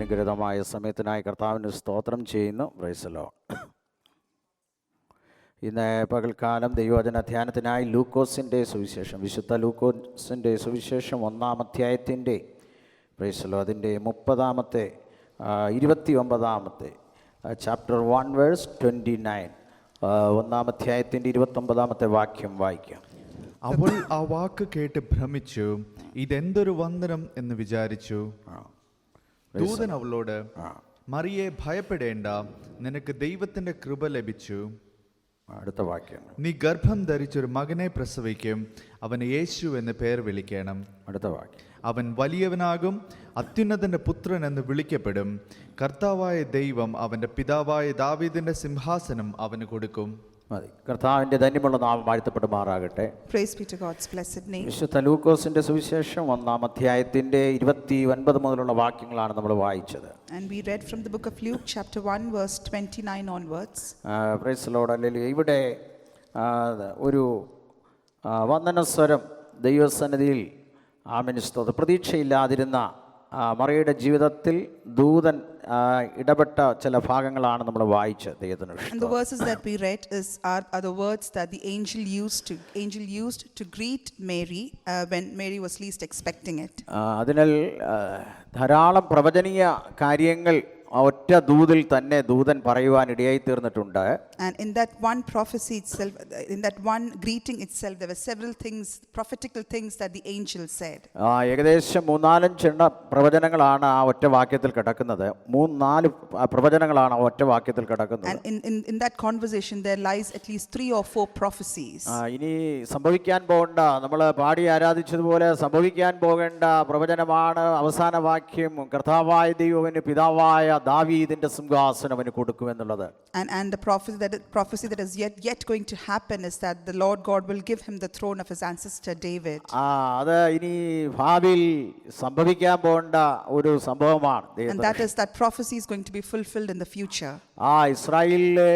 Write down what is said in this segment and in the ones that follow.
അനുഗ്രഹീതമായ സമയത്തിനായി കർത്താവിന് സ്തോത്രം ചെയ്യുന്നു. Price the Lord. ഇന്ന് പകൽക്കാലം ദൈവവചന ധ്യാനത്തിനായി ലൂക്കോസിൻ്റെ സുവിശേഷം, വിശുദ്ധ ലൂക്കോസിൻ്റെ സുവിശേഷം 1-ാം അധ്യായത്തിൻ്റെ പ്രൈസ് ദി ലോർഡ് അതിൻ്റെ 29-ാമത്തെ ചാപ്റ്റർ 1 വേഴ്സ് 29, 1-ാം അധ്യായത്തിൻ്റെ 29-ാമത്തെ വാക്യം വായിക്കാം. അവൾ ആ വാക്ക് കേട്ട് ഭ്രമിച്ചു, ഇതെന്തൊരു വന്ദനം എന്ന് വിചാരിച്ചു. ദൂതൻ അവളോട്, മറിയെ ഭയപ്പെടേണ്ട, നിനക്ക് ദൈവത്തിന്റെ കൃപ ലഭിച്ചു. അടുത്ത വാക്യം, നീ ഗർഭം ധരിച്ചൊരു മകനെ പ്രസവിക്കും, അവന് യേശു എന്ന് പേർ വിളിക്കണം. അടുത്ത വാക്യം, അവൻ വലിയവനാകും, അത്യുന്നതന്റെ പുത്രൻ എന്ന് വിളിക്കപ്പെടും. കർത്താവായ ദൈവം അവന്റെ പിതാവായ ദാവീദിന്റെ സിംഹാസനം അവന് കൊടുക്കും. മതി. കർത്താവിൻ്റെ ധന്യമുള്ള നാമം വാഴ്ത്തപ്പെടുമാറാകട്ടെ. Praise be to God's blessed name. വിശുദ്ധ ലൂക്കോസിന്റെ സുവിശേഷം 1-ാം അധ്യായത്തിന്റെ 29 മുതലുള്ള വാക്യങ്ങളാണ് നമ്മൾ വായിച്ചത്. And we read from the book of Luke chapter 1 verse 29 onwards. Price the Lord. അല്ലെങ്കിൽ ഇവിടെ ഒരു വന്ദനസ്വരം ദൈവസന്നിധിയിൽ പ്രതീക്ഷയില്ലാതിരുന്ന മറിയയുടെ ജീവിതത്തിൽ ദൂതൻ ഇടപെട്ട ചില ഭാഗങ്ങളാണ് നമ്മൾ വായിച്ചത്. And the verses that we read are the words that the angel used to greet Mary when Mary was least expecting it. അതിനാൽ ധാരാളം പ്രവചനീയ കാര്യങ്ങൾ ഒറ്റ ദൂതിൽ തന്നെ ദൂതൻ പറയുവാൻ ഇടയായി തീർന്നിട്ടുണ്ട്. And in that one prophecy itself, in that one greeting itself, there were several things, prophetical things that the angel said. ഏകദേശം 3-4 പ്രവചനങ്ങളാണ് ആ ഒറ്റ വാക്യത്തിൽ കിടക്കുന്നത്. 3-4 പ്രവചനങ്ങളാണ് ആ ഒറ്റ വാക്യത്തിൽ കിടക്കുന്നത്. And in that conversation there lies at least 3 or 4 prophecies. ഇനി സംഭവിക്കാൻ പോകേണ്ട, നമ്മൾ പാടി ആരാധിച്ചതുപോലെ സംഭവിക്കാൻ പോകേണ്ട പ്രവചനമാണ് അവസാന വാക്യം. കർത്താവായ ദൈവത്തിന് പിതാവായ ദാവീദിന്റെ സിംഹാസനം അവന് കൊടുക്കുമെന്നുള്ളത്. And the prophecy that is yet going to happen is that the Lord God will give him the throne of his ancestor David. അത് ഇനി ഭാവിയിൽ സംഭവിക്കാൻ പോകേണ്ട ഒരു സംഭവമാണ്. And that prophecy is going to be fulfilled in the future. ഇസ്രായേലിലെ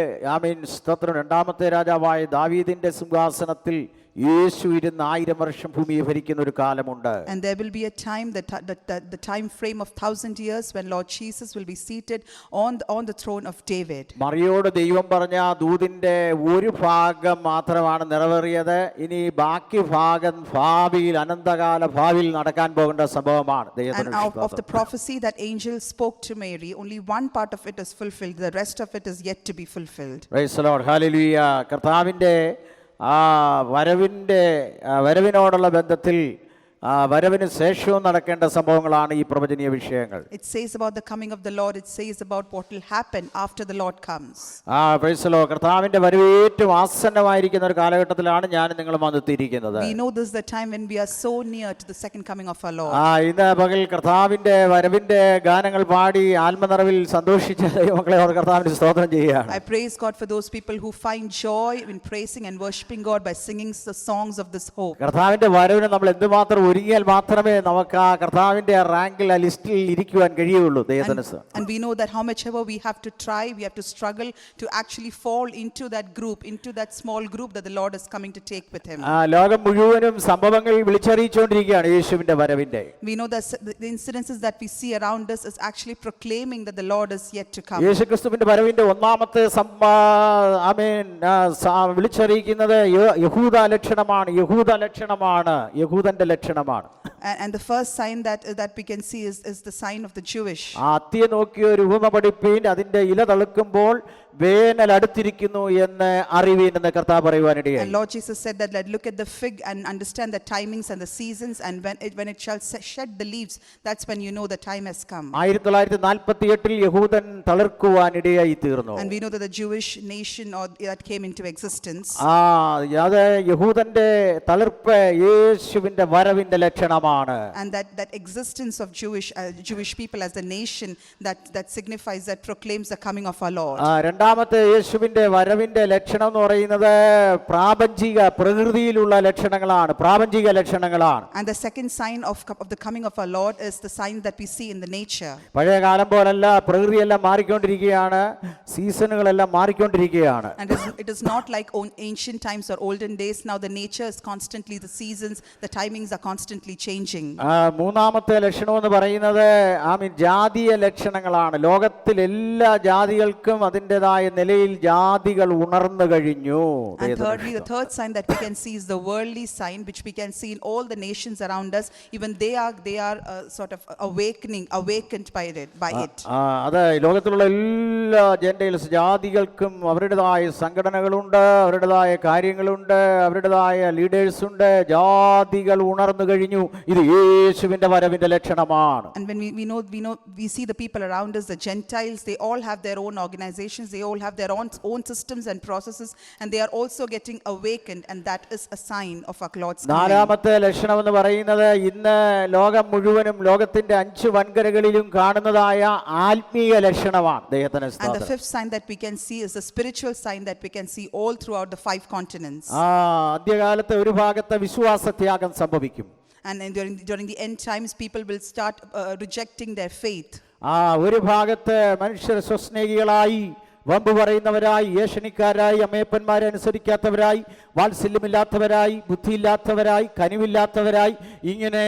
സ്തോത്രം 2-ാമത്തെ രാജാവായ ദാവീദിന്റെ സിംഹാസനത്തിൽ യേശു 1000 വർഷം ഭൂമിയെ ഭരിക്കുന്ന ഒരു കാലമുണ്ട്. And there will be a time, the time frame of 1000 years, when Lord Jesus will be seated on the throne of David. മറിയോട് ദൈവം പറഞ്ഞ ദൂതിന്റെ ഒരു ഭാഗം മാത്രമാണ് നിറവേറിയത്. ഇനി ബാക്കി ഭാഗം ഭാവിയിൽ, അനന്തകാല ഭാവിയിൽ നടക്കാൻ പോകേണ്ട സംഭവമാണ്. And of the prophecy that angel spoke to Mary, only one part of it is fulfilled, the rest of it is yet to be fulfilled. Praise the Lord. Hallelujah. കർത്താവിന്റെ വരവിനോടുള്ള ബന്ധത്തിൽ വരവിന് ശേഷവും നടക്കേണ്ട സംഭവങ്ങളാണ് ഈ പ്രവചനീയ വിഷയങ്ങൾ. It says about the coming of the Lord, it says about what will happen after the Lord comes. Praise the Lord. കർത്താവിന്റെ വരവ് ഏറ്റവും ആസന്നമായിരിക്കുന്ന ഒരു കാലഘട്ടത്തിലാണ് ഞാൻ നിങ്ങളും വന്നെത്തിയിരിക്കുന്നത്. We know this is the time when we are so near to the second coming of our Lord. ഇന്ന് പകൽ കർത്താവിന്റെ വരവിന്റെ ഗാനങ്ങൾ പാടി ആത്മനിറവിൽ സന്തോഷിച്ച ദൈവമക്കളെ കർത്താവിന് സ്തോത്രം ചെയ്യുകയാണ്. I praise God for those people who find joy in praising and worshiping God by singing the songs of this hope. കർത്താവിന്റെ വരവിന് നമ്മൾ എന്തുമാത്രം ഒരുങ്ങിയാൽ മാത്രമേ നമുക്ക് ആ കർത്താവിന്റെ റാങ്കിൽ, ആ ലിസ്റ്റിൽ ഇരിക്കുവാൻ കഴിയുള്ളൂ. And we know that how much ever we have to try, we have to struggle to actually fall into that group, into that small group that the Lord is coming to take with him. ലോകം മുഴുവനും സംഭവങ്ങൾ വിളിച്ചറിയിച്ചുകൊണ്ടിരിക്കുകയാണ് യേശുവിന്റെ വരവിന്റെ. We know that the incidences that we see around us is actually proclaiming that the Lord is yet to come. യേശുക്രിസ്തുവിന്റെ വരവിന്റെ 1-ാമത്തെ വിളിച്ചറിയിക്കുന്നത് യഹൂദ ലക്ഷണമാണ്, യഹൂദന്റെ ലക്ഷണമാണ്. And the first sign that we can see is the sign of the Jewish. അത്തിയെ നോക്കി ഒരു ഉപമ പഠിപ്പീൻ, അതിന്റെ ഇല തളിർക്കുമ്പോൾ വേനൽ അടുത്തിരിക്കുന്നു എന്ന് അറിവീൻ എന്ന് കർത്താവ് പറയുവാനിടയായി. And Lord Jesus said that look at the fig and understand the timings and the seasons, and when it shall shed the leaves, that's when you know the time has come. 1948 യഹൂദൻ തളിർക്കുവാനിടയായി തീർന്നു. And we know that the Jewish nation that came into existence. അത് യഹൂദന്റെ തളിർപ്പ് യേശുവിന്റെ വരവിന്റെ ലക്ഷണമാണ്. And that existence of Jewish people as the nation that signifies, that proclaims the coming of our Lord. രണ്ടാമത്തെ യേശുവിന്റെ വരവിന്റെ ലക്ഷണം എന്ന് പറയുന്നത് പ്രാപഞ്ചിക പ്രകൃതിയിലുള്ള ലക്ഷണങ്ങളാണ്, പ്രാപഞ്ചിക ലക്ഷണങ്ങളാണ്. And the second sign of the coming of our Lord is the sign that we see in the nature. പഴയ കാലം പോലല്ല, പ്രകൃതിയെല്ലാം മാറിക്കൊണ്ടിരിക്കുകയാണ്, സീസണുകളെല്ലാം മാറിക്കൊണ്ടിരിക്കുകയാണ്. And it is not like ancient times or olden days. Now the nature is constantly, the seasons, the timings are constantly changing. മൂന്നാമത്തെ ലക്ഷണം എന്ന് പറയുന്നത് ജാതീയ ലക്ഷണങ്ങളാണ്. ലോകത്തിൽ എല്ലാ ജാതികൾക്കും അതിൻ്റെതായ നിലയിൽ ജാതികൾ ഉണർന്നു കഴിഞ്ഞു. And thirdly, the third sign that we can see is the worldly sign, which we can see in all the nations around us. Even they are sort of awakened by it. അത് ലോകത്തിലുള്ള എല്ലാ Gentiles ജാതികൾക്കും അവരുടേതായ സംഘടനകളുണ്ട്, അവരുടേതായ കാര്യങ്ങളുണ്ട്, അവരുടേതായ leaders ഉണ്ട്. ജാതികൾ ഉണർന്നു കഴിഞ്ഞു. ഇത് യേശുവിന്റെ വരവിന്റെ ലക്ഷണമാണ്. And when we see the people around us, the Gentiles, they all have their own organizations, they all have their own systems and processes, and they are also getting awakened, and that is a sign of our Lord's coming. നാലാമത്തെ ലക്ഷണം എന്ന് പറയുന്നത് ഇന്ന് ലോകം മുഴുവനും ലോകത്തിന്റെ 5 വൻകരകളിലും കാണുന്നതായ ആത്മീയ ലക്ഷണമാണ്. ദൈവത്തിന് And the സ്തോത്രം. fifth sign that we can see is the spiritual sign that we can see all throughout the 5 continents. അന്ത്യകാലത്തെ ഒരു ഭാഗത്ത് വിശ്വാസത്യാഗം സംഭവിക്കും. And during the end times, people will start rejecting their faith. ഒരു ഭാഗത്ത് മനുഷ്യർ സ്വസ്നേഹികളായി, വമ്പ് പറയുന്നവരായി, ഏഷണിക്കാരായി, അമ്മയപ്പന്മാരെ അനുസരിക്കാത്തവരായി, വാത്സല്യമില്ലാത്തവരായി, ബുദ്ധിയില്ലാത്തവരായി, കനിവില്ലാത്തവരായി, ഇങ്ങനെ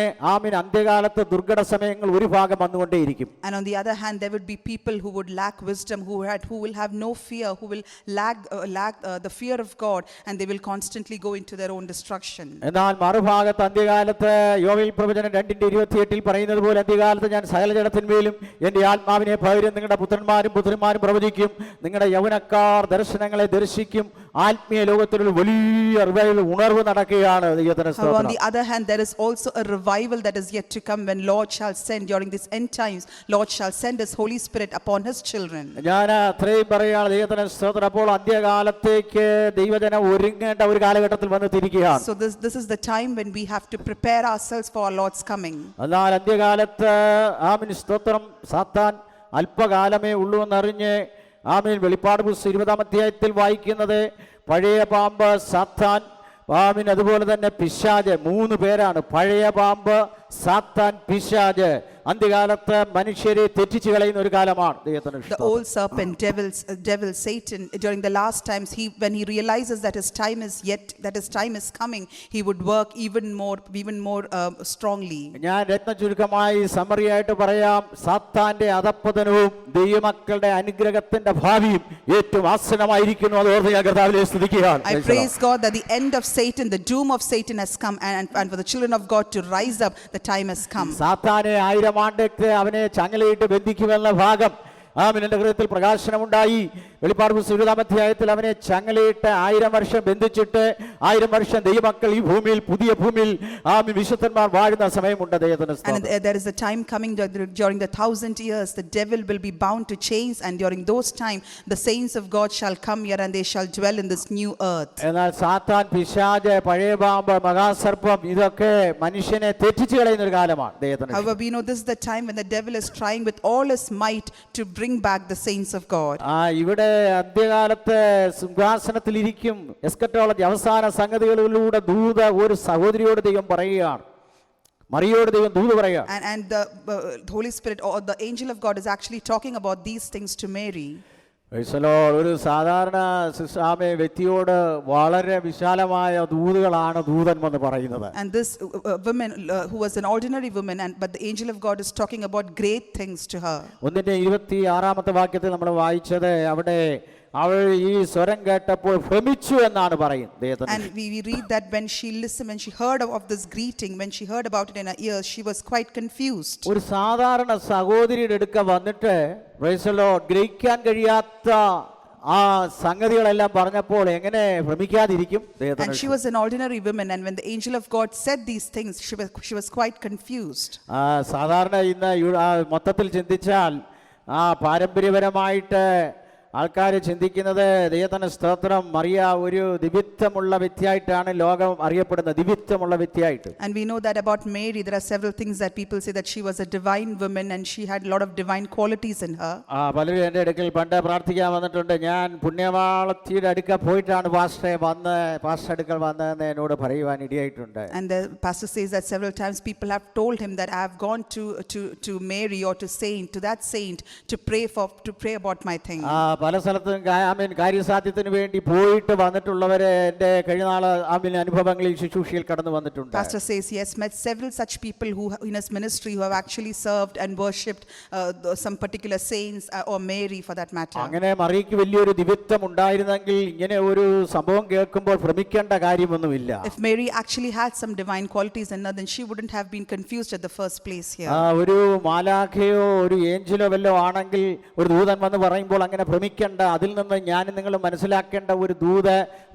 അന്ത്യകാലത്ത് ദുർഘട സമയങ്ങൾ ഒരു ഭാഗം വന്നുകൊണ്ടേയിരിക്കും. And on the other hand, there would be people who would lack wisdom, who will have no fear, who will lack the fear of God, and they will constantly go into their own destruction. എന്നാൽ മറുഭാഗത്ത് അന്ത്യകാലത്ത് യോവേൽ പ്രവചനം 2:28 പറയുന്നത് പോലെ അന്ത്യകാലത്ത് ഞാൻ സകല ജഡത്തിന്മേലും എൻ്റെ ആത്മാവിനെ പകരും, നിങ്ങളുടെ പുത്രന്മാരും പുത്രിമാരും പ്രവചിക്കും, നിങ്ങളുടെ യൗവനക്കാർ ദർശനങ്ങളെ ദർശിക്കും. ആത്മീയ ലോകത്തിലൊരു വലിയ റിവൈവൽ ഉണർവ് നടക്കുകയാണ്. On the other hand, there is also a revival that is yet to come when Lord shall send during this end times. Lord shall send His Holy Spirit upon His children. ഞാൻ അത്രയും പറയുകയാണ്. ദൈവത്തിന് സ്തോത്രം. അപ്പോൾ അന്ത്യകാലത്തേക്ക് ദൈവജനം ഒരുങ്ങേണ്ട ഒരു കാലഘട്ടത്തിൽ വന്ന് തിരിക്കുകയാണ്. So this is the time when we have to prepare ourselves for our Lord's coming. എന്നാൽ അന്ത്യകാലത്ത് സ്തോത്രം സാത്താൻ അല്പകാലമേ ഉള്ളൂ എന്നറിഞ്ഞ് വെളിപ്പാട് പുസ്തകം 20-ാം അധ്യായത്തിൽ വായിക്കുന്നത് പഴയ പാമ്പ് സാത്താൻ, അതുപോലെ തന്നെ പിശാച്, 3 പേരാണ്. പഴയ പാമ്പ്, സാത്താൻ, പിശാച്. അന്ത്യകാലത്ത് മനുഷ്യരെ തെറ്റിച്ചു കളയുന്ന ഒരു കാലമാണ്. The old serpent, devil Satan, during the last times, when he realizes that his time is coming, he would work even more strongly. ഞാൻ രത്നചുരുക്കമായി സമ്മറിയായിട്ട് പറയാം. സാത്താന്റെ അധപ്പതനവും ദൈവമക്കളുടെ അനുഗ്രഹത്തിന്റെ ഭാവിയും ഏറ്റവും ആസന്നമായിരിക്കുന്നു. അത് ഓർത്ത് ഞാൻ കർത്താവിനെ സ്തുതിക്കുകയാണ്. I praise God that the end of Satan, the doom of Satan has come, and for the children of God to rise up, the time has come. സാത്താനെ 1000 ആണ്ടൊക്കെ അവനെ ചങ്ങലയിട്ട് ബന്ധിക്കുമെന്ന ഭാഗം എൻ്റെ ഹൃദയത്തിൽ പ്രകാശനമുണ്ടായി. വെളിപ്പാട് പുസ്തകം 20-ാം അധ്യായത്തിൽ അവനെ ചങ്ങലയിട്ട് 1000 വർഷം ബന്ധിച്ചിട്ട് 1000 വർഷം ദൈവമക്കൾ ഈ ഭൂമിയിൽ, പുതിയ ഭൂമിയിൽ വിശുദ്ധന്മാർ വാഴുന്ന സമയമുണ്ട്. And there is a time coming during the 1000 years, the devil will be bound to chains, and during those time the saints of God shall come here and they shall dwell in this new earth. എന്നാൽ സാത്താൻ, പിശാച്, പഴയ പാമ്പ്, മഹാസർപ്പം ഇതൊക്കെ മനുഷ്യനെ തെറ്റിച്ചു കളയുന്ന ഒരു കാലമാണ്. However, we know this is the time when the devil is trying with all his might to bring back the saints of God. ഇവിടെ അന്ത്യകാലത്ത് സിംഹാസനത്തിലിരിക്കും. എസ്കറ്റോളജി അവസാന സംഗതികളിലൂടെ ഒരു സഹോദരിയോട് ദൈവം പറയുകയാണ്, മറിയോട് ദൈവം ദൂത് പറയുക. And the Holy Spirit or the angel of God is actually talking about these things to Mary. ഒരു സാധാരണ വ്യക്തിയോട് വളരെ വിശാലമായ ദൂതുകളാണ് ദൂതൻ എന്ന് പറയുന്നത്. And this woman who was an ordinary woman, but the angel of God is talking about great things to her. 1:26 വാക്യത്തിൽ നമ്മൾ വായിച്ചത്, അവിടെ അവൾ ഈ സ്വരം കേട്ടപ്പോൾ ഭ്രമിച്ചു എന്നാണ് പറയുന്നത്. And we read that when she listened, when she heard of this greeting, when she heard about it in her ears, she was quite confused. ഒരു സാധാരണ സഹോദരിയുടെ അടുക്ക വന്നിട്ട് ഗ്രഹിക്കാൻ കഴിയാത്ത സംഗതികളെല്ലാം പറഞ്ഞപ്പോൾ എങ്ങനെ ഭ്രമിക്കാതിരിക്കും? And she was an ordinary woman, and when the angel of God said these things, she was quite confused. സാധാരണ ഇന്ന് മൊത്തത്തിൽ ചിന്തിച്ചാൽ പാരമ്പര്യപരമായിട്ട് ആൾക്കാർ ചിന്തിക്കുന്നത് ദൈവത്തിന് സ്തോത്രം, മറിയ ഒരു ദിവ്യത്വമുള്ള വ്യക്തിയായിട്ടാണ് ലോകം അറിയപ്പെടുന്നത്, ദിവ്യത്വമുള്ള വ്യക്തിയായിട്ട്. And we know that about Mary, there are several things that people say that she was a divine woman and she had a lot of divine qualities in her. പലരും എൻ്റെ അടുക്കൽ പണ്ട് പ്രാർത്ഥിക്കാൻ വന്നിട്ടുണ്ട്. ഞാൻ പുണ്യവാളത്തിയുടെ അടുക്ക പോയിട്ടാണ് പാസ്റ്റർ അടുക്കൽ വന്നതെന്ന് എന്നോട് പറയുവാൻ ഇടയായിട്ടുണ്ട്. And the pastor says that several times people have told him that I have gone to Mary or to that saint to pray about my thing. പല സ്ഥലത്തും കാര്യസാധ്യത്തിന് വേണ്ടി പോയിട്ട് വന്നിട്ടുള്ളവരെ എൻ്റെ കഴിഞ്ഞ നാൾ അനുഭവങ്ങളിൽ ശുശ്രൂഷയിൽ കടന്നു വന്നിട്ടുണ്ട്. Pastor says he has met several such people who in his ministry who have actually served and worshipped some particular saints or Mary for that matter. അങ്ങനെ മറിയയ്ക്ക് വലിയൊരു ദിവ്യത്വം ഉണ്ടായിരുന്നെങ്കിൽ ഇങ്ങനെ ഒരു സംഭവം കേൾക്കുമ്പോൾ ഭ്രമിക്കേണ്ട കാര്യമൊന്നുമില്ല. If Mary actually had some divine qualities in her, then she wouldn't have been confused at the first place here. ഒരു മാലാഖയോ ഒരു ഏഞ്ചലോ വല്ലോ ആണെങ്കിൽ ഒരു ദൂതൻ വന്ന് പറയുമ്പോൾ അങ്ങനെ ഭ്രമിക്കേണ്ട. അതിൽ നിന്ന് ഞാൻ നിങ്ങൾ മനസ്സിലാക്കേണ്ട ഒരു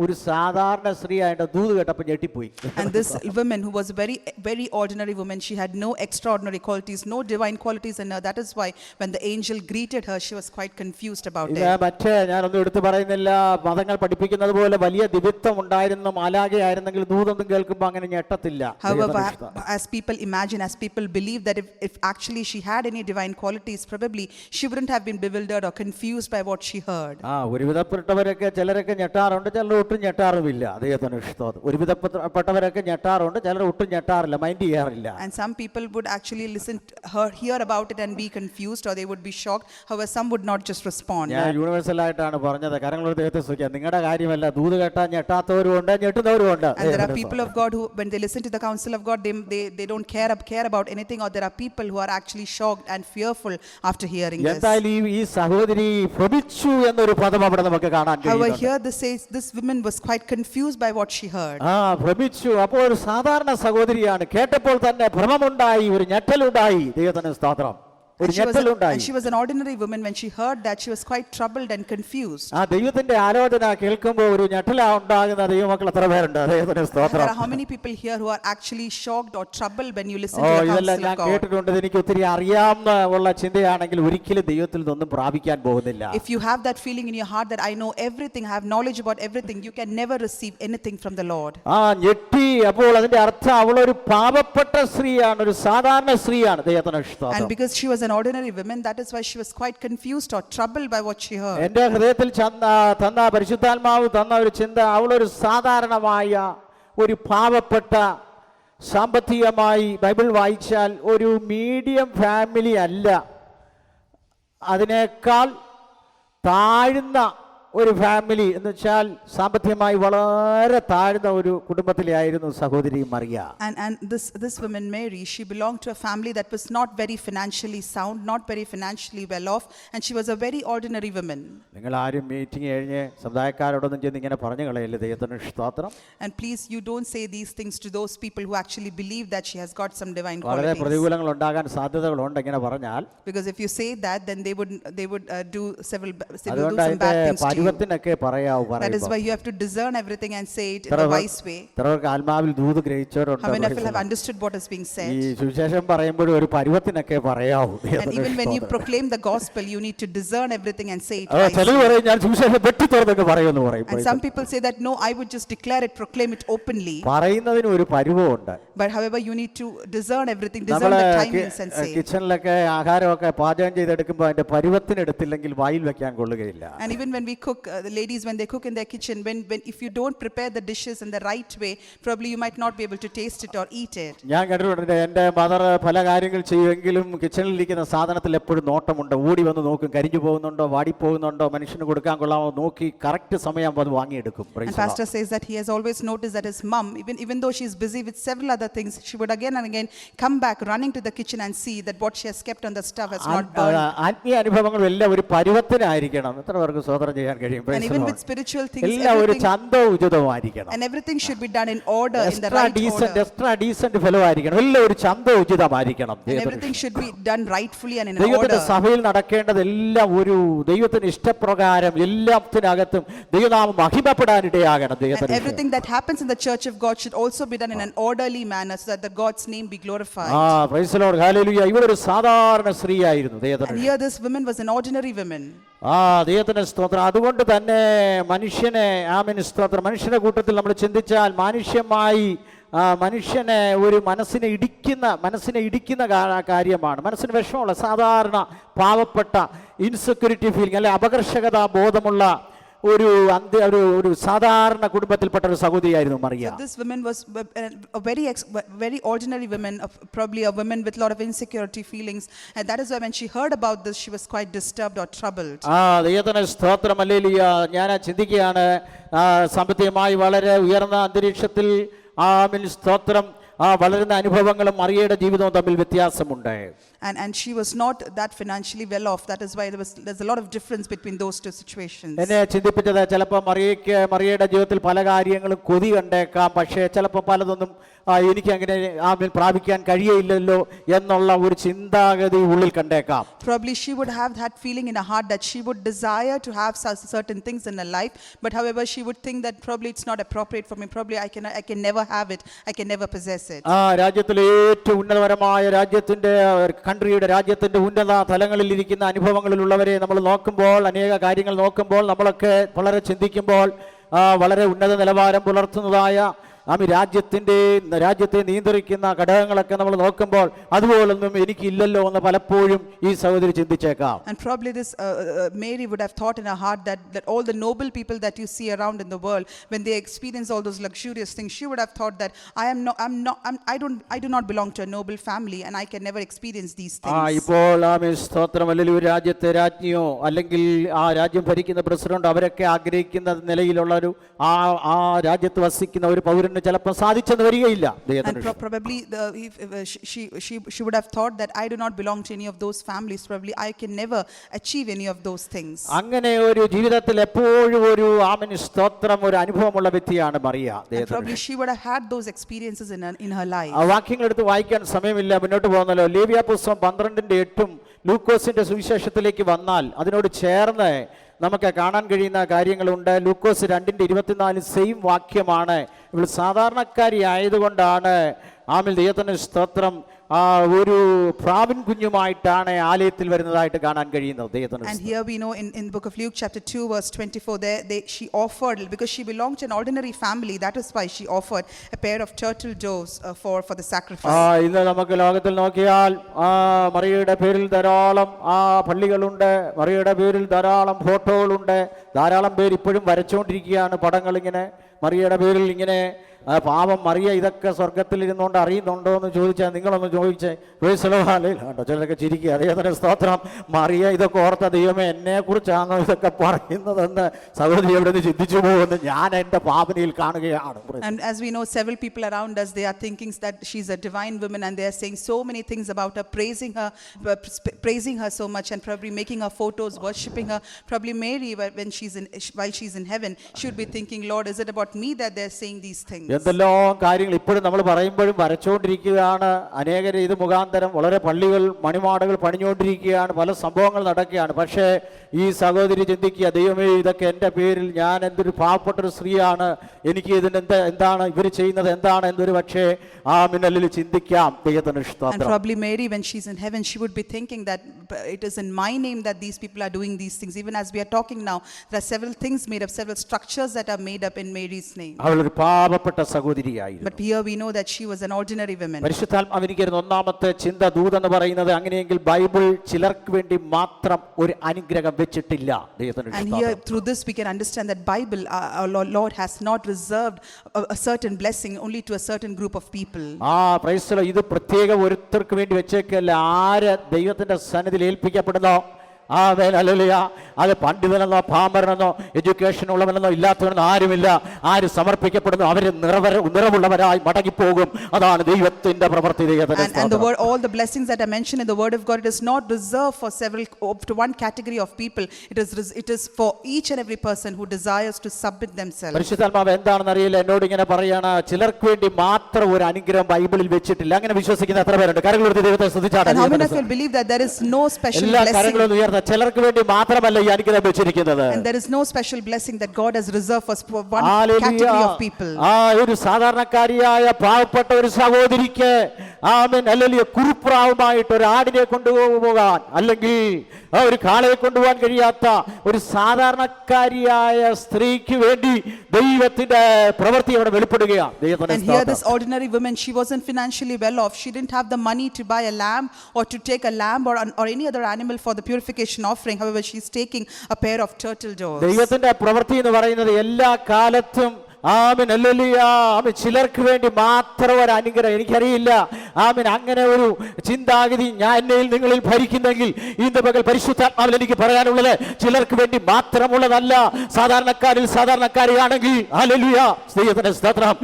ഒരു സാധാരണ സ്ത്രീയായിട്ട് ദൂത് കേട്ടപ്പോൾ ഞെട്ടിപ്പോയി. And this woman who was a very very ordinary woman, she had no extraordinary qualities, no divine qualities in her. That is why when the angel greeted her, she was quite confused about it. മറ്റേ ഞാനൊന്നും എടുത്തു പറയുന്നില്ല, മതങ്ങൾ പഠിപ്പിക്കുന്നത് പോലെ വലിയ ദിവ്യത്വം ഉണ്ടായിരുന്ന മാലാഖയായിരുന്നെങ്കിൽ ദൂതൊന്നും കേൾക്കുമ്പോൾ അങ്ങനെ ഞെട്ടത്തില്ല. However, as people imagine, as people believe that if actually she had any divine qualities, probably she wouldn't have been bewildered or confused by what she heard. ഒരുവിധപ്പെട്ടവരൊക്കെ ചിലരൊക്കെ ഞെട്ടാറുണ്ട്, ചിലർ ഒട്ടും ഞെട്ടാറുമില്ല. ദൈവത്തിന് ഇഷ്ടം. ഒരുവിധപ്പെട്ടവരൊക്കെ ഞെട്ടാറുണ്ട്, ചിലർ ഒട്ടും ഞെട്ടാറില്ല, മൈൻഡ് ചെയ്യാറില്ല. And some people would actually hear about it and be confused, or they would be shocked. However, some would not just respond. ഞാൻ universal ആയിട്ടാണ് പറഞ്ഞത്. കരങ്ങളോട് ദൈവത്തെ സ്തുതിക്കുക. നിങ്ങളുടെ കാര്യമല്ല, ദൂത് കേട്ടാൽ ഞെട്ടാത്തവരും ഉണ്ട്, ഞെട്ടുന്നവരും ഉണ്ട്. And there are people of God who, when they listen to the counsel of God, they don't care about anything, or there are people who are actually shocked and fearful after hearing this. എന്തായാലും ഈ സഹോദരി ഭ്രമിച്ചു എന്നൊരു പദം അവിടെ നമുക്ക് കാണാൻ കഴിയും. However, here this says this woman was quite confused by what she heard. ഭ്രമിച്ചു. അപ്പോൾ ഒരു സാധാരണ സഹോദരിയാണ്. കേട്ടപ്പോൾ തന്നെ ഭ്രമമുണ്ടായി, ഒരു ഞെട്ടലുണ്ടായി. ദൈവത്തിന് സ്തോത്രം. And she was an ordinary woman. When she heard that, she was quite troubled and confused. ദൈവത്തിന്റെ ആലോചന കേൾക്കുമ്പോൾ ഒരു ഞെട്ടല ഉണ്ടാകുന്ന ദൈവമക്കൾ എത്ര പേരുണ്ട്? ദൈവത്തിന് സ്തോത്രം. There are how many people here who are actually shocked or troubled when you listen to the counsel of ഇതെല്ലാം ഞാൻ കേട്ടിട്ടുണ്ട്, എനിക്ക് ഒത്തിരി അറിയാവുന്ന ചിന്തയാണെങ്കിൽ ഒരിക്കലും ദൈവത്തിൽ നിന്നും പ്രാപിക്കാൻ പോകുന്നില്ല. If you have that feeling in your heart that I know everything, I have knowledge about everything, you can never receive anything from the Lord. ഞെട്ടി. അപ്പോൾ അതിന്റെ അർത്ഥം അവളൊരു പാപപ്പെട്ട സ്ത്രീയാണ്, ഒരു സാധാരണ സ്ത്രീയാണ്. ദൈവത്തിന് സ്തോത്രം. And because she was an ordinary woman, that is why she was quite confused or troubled by what she heard. എൻ്റെ ഹൃദയത്തിൽ തന്ന പരിശുദ്ധാത്മാവ് തന്ന ഒരു ചിന്ത, അവളൊരു സാധാരണമായ ഒരു പാവപ്പെട്ട, സാമ്പത്തികമായി ബൈബിൾ വായിച്ചാൽ ഒരു മീഡിയം ഫാമിലി അല്ല, അതിനേക്കാൾ താഴ്ന്ന ഒരു ഫാമിലി എന്ന് വെച്ചാൽ സാമ്പത്തികമായി വളരെ താഴ്ന്ന ഒരു കുടുംബത്തിലായിരുന്നു സഹോദരി Mariya. And this woman Mary, she belonged to a family that was not very financially sound, not very financially well off, and she was a very ordinary woman. നിങ്ങൾ ആരും മീറ്റിംഗ് കഴിഞ്ഞ് സമുദായക്കാരോടൊന്നും ചെന്ന് ഇങ്ങനെ പറഞ്ഞു കളയല്ലേ. ദൈവത്തിന് സ്തോത്രം. And please, you don't say these things to those people who actually believe that she has got some divine വളരെ qualities. പ്രതികൂലങ്ങൾ ഉണ്ടാകാൻ സാധ്യതകളുണ്ട് ഇങ്ങനെ പറഞ്ഞാൽ. Because if you say that, then they would do some അതുകൊണ്ട് bad things to you. That is why you have to discern everything and say it in the wise way. ആത്മാവിൽ ദൂത് ഗ്രഹിച്ചവരുണ്ട്. How many people have understood what is being said? ഈ സുവിശേഷം പറയുമ്പോൾ ഒരു പരുവത്തിനൊക്കെ പറയാവൂ. And even when you proclaim the gospel, you need to discern everything and say it ചിലർ wisely. പറയും ഞാൻ സുവിശേഷം വെട്ടിത്തുറന്നൊക്കെ പറയുമെന്ന് പറയും. And some people say that no, I would just declare it, proclaim it openly. പറയുന്നതിന് ഒരു പരുവമുണ്ട്. But however, you need to discern everything, discern the timings and say. കിച്ചണിലൊക്കെ ആഹാരമൊക്കെ പാചകം ചെയ്തെടുക്കുമ്പോൾ അതിന്റെ പരുവത്തിനെടുത്തില്ലെങ്കിൽ വായിൽ വെക്കാൻ കൊള്ളുകയില്ല. And even when we cook, the ladies when they cook in their kitchen, when if you don't prepare the dishes in the right way, probably you might not be able to taste it or eat it. ഞാൻ കണ്ടിട്ടുണ്ട്, എൻ്റെ mother പല കാര്യങ്ങൾ ചെയ്യുമെങ്കിലും കിച്ചണിലിരിക്കുന്ന സാധനത്തിൽ എപ്പോഴും നോട്ടമുണ്ട്. ഓടി വന്ന് നോക്കും, കരിഞ്ഞു പോകുന്നുണ്ടോ, വാടിപ്പോകുന്നുണ്ടോ, മനുഷ്യന് കൊടുക്കാൻ കൊള്ളാമോ നോക്കി കറക്റ്റ് സമയം അത് വാങ്ങിയെടുക്കും. And pastor says that he has always noticed that his mom, even though she is busy with several other things, she would again and again come back running to the kitchen and see that what she has kept on the stove has not burned. ആത്മീയ അനുഭവങ്ങളും എല്ലാം ഒരു പരുവത്തിനായിരിക്കണം. എത്ര പേർക്ക് സ്വതന്ത്രം ചെയ്യാൻ കഴിയും? And even with spiritual things, and everything should be done in order, in the right order. extra decent fellow ആയിരിക്കണം. എല്ലാം ഒരു ചന്തോചിതമായിരിക്കണം. And everything should be done rightfully and in order. ദൈവത്തിന്റെ സഭയിൽ നടക്കേണ്ടതെല്ലാം ഒരു ദൈവത്തിന്റെ ഇഷ്ടപ്രകാരം എല്ലാത്തിനകത്തും ദൈവനാമം മഹിമപ്പെടാനിടയാകണം. And everything that happens in the church of God should also be done in an orderly manner so that the God's name be glorified. praise the Lord, hallelujah. ഇവളൊരു സാധാരണ സ്ത്രീയായിരുന്നു. And here this woman was an ordinary woman. ദൈവത്തിന് സ്തോത്രം. അതുകൊണ്ട് തന്നെ മനുഷ്യനെ സ്തോത്രം, മനുഷ്യന്റെ കൂട്ടത്തിൽ നമ്മൾ ചിന്തിച്ചാൽ മാനുഷ്യമായി മനുഷ്യനെ ഒരു മനസ്സിനെ ഇടിക്കുന്ന കാര്യമാണ്. മനസ്സിന് വിഷമമുള്ള സാധാരണ പാവപ്പെട്ട ഇൻസെക്യൂരിറ്റി ഫീലിംഗ് അല്ലെ അപകർഷകതാ ബോധമുള്ള ഒരു സാധാരണ കുടുംബത്തിൽപ്പെട്ട ഒരു സഹോദരിയായിരുന്നു Mariya. So this woman was a very ordinary woman, probably a woman with a lot of insecurity feelings, and that is why when she heard about this she was quite disturbed or troubled. ദൈവത്തിന് സ്തോത്രം. Hallelujah. ഞാൻ ചിന്തിക്കുകയാണ്, സാമ്പത്തികമായി വളരെ ഉയർന്ന അന്തരീക്ഷത്തിൽ സ്തോത്രം വളരുന്ന അനുഭവങ്ങളും മറിയയുടെ ജീവിതവും തമ്മിൽ വ്യത്യാസമുണ്ട്. And she was not that financially well off. That is why there's a lot of difference between those two situations. എന്നെ ചിന്തിപ്പിച്ചത് ചിലപ്പോൾ മറിയയുടെ ജീവിതത്തിൽ പല കാര്യങ്ങളും കൊതി കണ്ടേക്കാം, പക്ഷേ ചിലപ്പോൾ പലതൊന്നും എനിക്ക് അങ്ങനെ പ്രാപിക്കാൻ കഴിയില്ലല്ലോ എന്നുള്ള ഒരു ചിന്താഗതി ഉള്ളിൽ കണ്ടേക്കാം. Probably she would have that feeling in her heart that she would desire to have certain things in her life, but however she would think that probably it's not appropriate for me, probably I can never have it, I can never possess it. രാജ്യത്തിലെ ഏറ്റവും ഉന്നതപരമായ രാജ്യത്തിന്റെ ഉന്നത തലങ്ങളിൽ ഇരിക്കുന്ന അനുഭവങ്ങളിലുള്ളവരെ നമ്മൾ നോക്കുമ്പോൾ, അനേക കാര്യങ്ങൾ നോക്കുമ്പോൾ, നമ്മളൊക്കെ വളരെ ചിന്തിക്കുമ്പോൾ വളരെ ഉന്നത നിലവാരം പുലർത്തുന്നതായ രാജ്യത്തെ നിയന്ത്രിക്കുന്ന ഘടകങ്ങളൊക്കെ നമ്മൾ നോക്കുമ്പോൾ അതുപോലൊന്നും എനിക്കില്ലല്ലോ എന്ന് പലപ്പോഴും ഈ സഹോദരി ചിന്തിച്ചേക്കാം. And probably this Mary would have thought in her heart that all the noble people that you see around in the world, when they experience all those luxurious things, she would have thought that I do not belong to a noble family and I can never experience these things. ഇപ്പോൾ സ്തോത്രം, അല്ലെങ്കിൽ ഒരു രാജ്യത്തെ രാജ്ഞിയോ അല്ലെങ്കിൽ ആ രാജ്യം ഭരിക്കുന്ന president അവരൊക്കെ ആഗ്രഹിക്കുന്ന നിലയിലുള്ള ഒരു ആ രാജ്യത്ത് വസിക്കുന്ന ഒരു പൗരൻ ചിലപ്പോൾ സാധിച്ചെന്ന് വരികയില്ല. And probably she would have thought that I do not belong to any of those families, probably I can never achieve any of those things. അങ്ങനെ ഒരു ജീവിതത്തിൽ എപ്പോഴും ഒരു സ്തോത്രം ഒരു അനുഭവമുള്ള വ്യക്തിയാണ് Mariya. Probably she would have had those experiences in her life. ആ വാക്യങ്ങൾ എടുത്ത് വായിക്കാൻ സമയമില്ല, മുന്നോട്ട് പോകുന്നല്ലോ. ലേവ്യ പുസ്തകം 12:8 ലൂക്കോസിന്റെ സുവിശേഷത്തിലേക്ക് വന്നാൽ അതിനോട് ചേർന്ന് നമുക്ക് കാണാൻ കഴിയുന്ന കാര്യങ്ങളുണ്ട്. ലൂക്കോസ് 2:24 സെയിം വാക്യമാണ്. ഇവൾ സാധാരണക്കാരി ആയതുകൊണ്ടാണ് ദൈവത്തിന് സ്തോത്രം ഒരു പ്രാവിൻ കുഞ്ഞുമായിട്ടാണ് ആലയത്തിൽ വരുന്നതായിട്ട് കാണാൻ കഴിയുന്നത്. And here we know in book of Luke chapter 2 verse 24 she offered, because she belonged to an ordinary family, that is why she offered a pair of turtle doves for the sacrifice. ഇന്ന് നമുക്ക് ലോകത്തിൽ നോക്കിയാൽ മറിയയുടെ പേരിൽ ധാരാളം പള്ളികളുണ്ട്, മറിയയുടെ പേരിൽ ധാരാളം ഫോട്ടോകളുണ്ട്, ധാരാളം പേര് ഇപ്പോഴും വരച്ചുകൊണ്ടിരിക്കുകയാണ് പടങ്ങൾ ഇങ്ങനെ മറിയയുടെ പേരിൽ ഇങ്ങനെ. പാവം മറിയ ഇതൊക്കെ സ്വർഗത്തിൽ ഇരുന്നുകൊണ്ട് അറിയുന്നുണ്ടോ എന്ന് ചോദിച്ചാൽ നിങ്ങളൊന്ന് ചോദിച്ചേ. കണ്ടോ ചിലരൊക്കെ ചിരിക്കുക. ദൈവത്തിന്റെ സ്തോത്രം. മറിയ ഇതൊക്കെ ഓർത്ത ദൈവമേ എന്നെ കുറിച്ചാണോ ഇതൊക്കെ പറയുന്നതെന്ന് സഹോദരി എവിടെ നിന്ന് ചിന്തിച്ചു പോകുമെന്ന് ഞാൻ എൻ്റെ ഭാവനയിൽ കാണുകയാണ്. And as we know, several people around us, they are thinking that she's a divine woman and they are saying so many things about her, praising her so much and probably making her photos, worshipping her. Probably Mary, while she's in heaven, she would be thinking, Lord, is it about me that they're saying these things? എന്തെല്ലാം കാര്യങ്ങൾ ഇപ്പോഴും നമ്മൾ പറയുമ്പോഴും വരച്ചുകൊണ്ടിരിക്കുകയാണ്. അനേകരെ ഇത് മുഖാന്തരം വളരെ പള്ളികൾ മണിമാടകൾ പണിഞ്ഞുകൊണ്ടിരിക്കുകയാണ്, പല സംഭവങ്ങൾ നടക്കുകയാണ്. പക്ഷേ ഈ സഹോദരി ചിന്തിക്കുക, ദൈവമേ ഇതൊക്കെ എൻ്റെ പേരിൽ, ഞാൻ എന്തൊരു പാവപ്പെട്ടൊരു സ്ത്രീയാണ്, എനിക്ക് ഇതിന് എന്താണ് ഇവർ ചെയ്യുന്നത് എന്താണ് എന്നൊരു പക്ഷേ മിന്നലിൽ ചിന്തിക്കാം. ദൈവത്തിന് സ്തോത്രം. And probably Mary, when she's in heaven, she would be thinking that it is in my name that these people are doing these things. Even as we are talking now, there are several things made up, several structures that are made up in Mary's name. അവളൊരു പാവപ്പെട്ട സഹോദരിയായിരുന്നു. But here we know that she was an ordinary woman. പരിശുദ്ധാത്മാവിനിക്കുന്ന ഒന്നാമത്തെ ചിന്ത ദൂതെന്ന് പറയുന്നത്, അങ്ങനെയെങ്കിൽ Bible ചിലർക്ക് വേണ്ടി മാത്രം ഒരു അനുഗ്രഹം വെച്ചിട്ടില്ല. And here through this we can understand that Bible, our Lord has not reserved a certain blessing only to a certain group of people. Price the Lord. ഇത് പ്രത്യേക ഒരുത്തർക്ക് വേണ്ടി വെച്ചേക്കല്ല. ആര് ദൈവത്തിന്റെ സന്നിധിയിൽ ഏൽപ്പിക്കപ്പെടുന്നോ അത് പണ്ഡിതനെന്നോ പാമരനെന്നോ എഡ്യൂക്കേഷൻ ഉള്ളവനെന്നോ ഇല്ലാത്തവനെന്നോ ആരുമില്ല. ആര് സമർപ്പിക്കപ്പെടുന്നു അവര് നിറവുള്ളവരായി മടങ്ങിപ്പോകും. അതാണ് ദൈവത്തിന്റെ പ്രവൃത്തി. And all the blessings that are mentioned in the word of God, it is not reserved for to one category of people. It is for each and every person who desires to submit themselves. പരിശുദ്ധാത്മാവ് എന്താണെന്ന് അറിയില്ല, എന്നോട് ഇങ്ങനെ പറയാണ്, ചിലർക്ക് വേണ്ടി മാത്രം ഒരു അനുഗ്രഹം ബൈബിളിൽ വെച്ചിട്ടില്ല. അങ്ങനെ വിശ്വസിക്കുന്ന എത്ര പേരുണ്ട്? കരങ്ങൾ ഉയർത്തി ദൈവത്തെ സ്തുതിച്ചാട്ടെ. And how many of you believe that there is no special blessing? ചിലർക്ക് വേണ്ടി മാത്രമല്ല ഈ ഈ അനുഗ്രഹം വെച്ചിരിക്കുന്നത്. And there is no special blessing that God has reserved for one hallelujah. category of people. ഒരു സാധാരണക്കാരിയായ പാവപ്പെട്ട ഒരു സഹോദരിക്ക് ആമേൻ ഹല്ലേലൂയ കുറുപ്രാവുമായിട്ട് ഒരു ആടിനെ കൊണ്ടുപോകാൻ അല്ലെങ്കിൽ ഒരു കാളയെ കൊണ്ടുപോകാൻ കഴിയാത്ത ഒരു സാധാരണക്കാരിയായ സ്ത്രീക്ക് വേണ്ടി ദൈവത്തിന്റെ പ്രവൃത്തി അവിടെ വെളിപ്പെടുകയാണ്. And here this ordinary woman, she wasn't financially well off. She didn't have the money to buy a lamb or to take a lamb or any other animal for the purification offering. However, she's taking a pair of turtle doves. ദൈവത്തിന്റെ പ്രവൃത്തി എന്ന് പറയുന്നത് എല്ലാ കാലത്തും amen hallelujah ആമേൻ ചിലർക്ക് വേണ്ടി മാത്രം ഒരു അനുഗ്രഹം. എനിക്കറിയില്ല ആമേൻ അങ്ങനെ ഒരു ചിന്താഗതി എന്നയിൽ നിങ്ങളിൽ ഭരിക്കുന്നെങ്കിൽ ഇന്ന് പകൽ പരിശുദ്ധാത്മാവിൽ എനിക്ക് പറയാനുള്ളത് ചിലർക്ക് വേണ്ടി മാത്രമുള്ളതല്ല. സാധാരണക്കാരിൽ സാധാരണക്കാരിയാണെങ്കിൽ ഹല്ലേലൂയ ദൈവത്തിന്റെ സ്തോത്രം.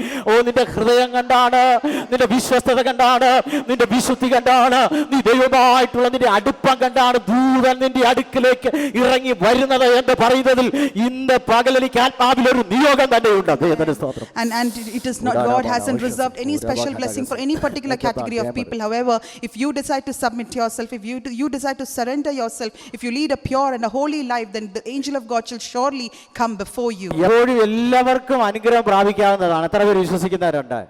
നിന്റെ ഹൃദയം കണ്ടാണ്, നിന്റെ വിശ്വസ്തത കണ്ടാണ്, നിന്റെ വിശുദ്ധി കണ്ടാണ്, നീ ദൈവമായിട്ടുള്ള നിന്റെ അടുപ്പം കണ്ടാണ് ദൂതൻ നിന്റെ അടുക്കിലേക്ക് ഇറങ്ങി വരുന്നത് എന്ന് പറയുന്നതിൽ ഇന്ന് പകൽ എനിക്ക് ആത്മാവിൽ ഒരു നിയോഗം തന്നെയുണ്ട്. And it is not, God hasn't reserved any special blessing for any particular category of people. However, if you decide to submit yourself, if you decide to surrender yourself, if you lead a pure and a holy life, then the angel of God shall surely come before you. എപ്പോഴും എല്ലാവർക്കും അനുഗ്രഹം പ്രാപിക്കാവുന്നതാണ്. എത്ര പേര് വിശ്വസിക്കുന്നവരുണ്ട്?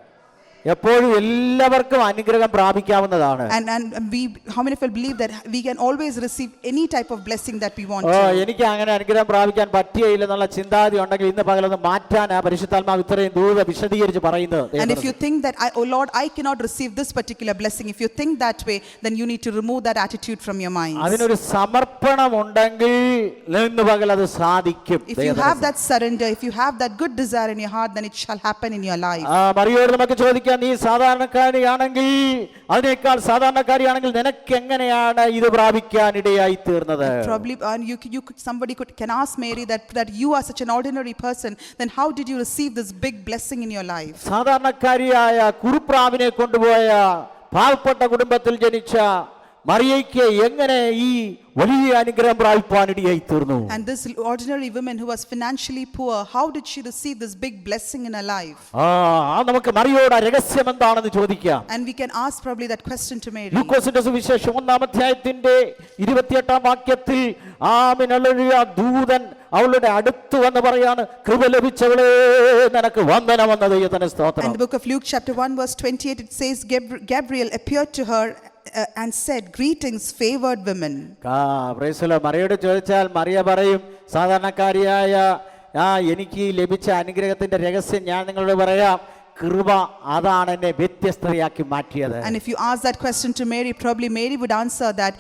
എപ്പോഴും എല്ലാവർക്കും അനുഗ്രഹം പ്രാപിക്കാവുന്നതാണ്. And we, how many of you believe that we can always receive any type of blessing that we want to? എനിക്ക് അങ്ങനെ അനുഗ്രഹം പ്രാപിക്കാൻ പറ്റിയില്ലെന്നുള്ള ചിന്താഗതി ഉണ്ടെങ്കിൽ ഇന്ന് പകലൊന്ന് മാറ്റാൻ പരിശുദ്ധാത്മാവ് ഇത്രയും ദൂരെ വിശദീകരിച്ച് പറയുന്നത്. And if you think that oh Lord, I cannot receive this particular blessing, if you think that way, then you need to remove that attitude from your mind. അതിനൊരു സമർപ്പണം ഉണ്ടെങ്കിൽ ഇന്ന് പകൽ അത് സാധിക്കും. If you have that surrender, if you have that good desire in your heart, then it shall happen in your life. മറിയോട് നമുക്ക് ചോദിക്കാം, നീ സാധാരണക്കാരിയാണെങ്കിൽ അതിനേക്കാൾ സാധാരണക്കാരിയാണെങ്കിൽ നിനക്ക് എങ്ങനെയാണ് ഇത് പ്രാപിക്കാൻ ഇടയായി തീർന്നത്? Probably somebody can ask Mary that you are such an ordinary person, then how did you receive this big blessing in your life? സാധാരണക്കാരിയായ കുറുപ്രാവിനെ കൊണ്ടുപോയ പാവപ്പെട്ട കുടുംബത്തിൽ ജനിച്ച മറിയയ്ക്ക് എങ്ങനെ ഈ വലിയ അനുഗ്രഹം പ്രാപിക്കാൻ ഇടയായി തീർന്നു? And this ordinary woman who was financially poor, how did she receive this big blessing in her life? നമുക്ക് മറിയയുടെ രഹസ്യം എന്താണെന്ന് ചോദിക്കാം. And we can ask probably that question to Mary. ലൂക്കോസിന്റെ സുവിശേഷം 1-ാം അധ്യായത്തിന്റെ 28-ാം വാക്യത്തിൽ ആമേൻ ഹല്ലേലൂയ ദൂതൻ അവളുടെ അടുത്ത് വന്ന് പറയാണ്, കൃപ ലഭിച്ചവളേ നിനക്ക് വന്ദനമെന്ന് ദൈവത്തിന്റെ സ്തോത്രം. In the book of Luke chapter 1 verse 28 it says Gabriel appeared to her and said, greetings favored women. മറിയോട് ചോദിച്ചാൽ മറിയ പറയും, സാധാരണക്കാരിയായ എനിക്ക് ലഭിച്ച അനുഗ്രഹത്തിന്റെ രഹസ്യം ഞാൻ നിങ്ങളോട് പറയാം, കൃപ അതാണ് എന്നെ വ്യത്യസ്തയാക്കി മാറ്റിയത്. And if you ask that question to Mary, probably Mary would answer that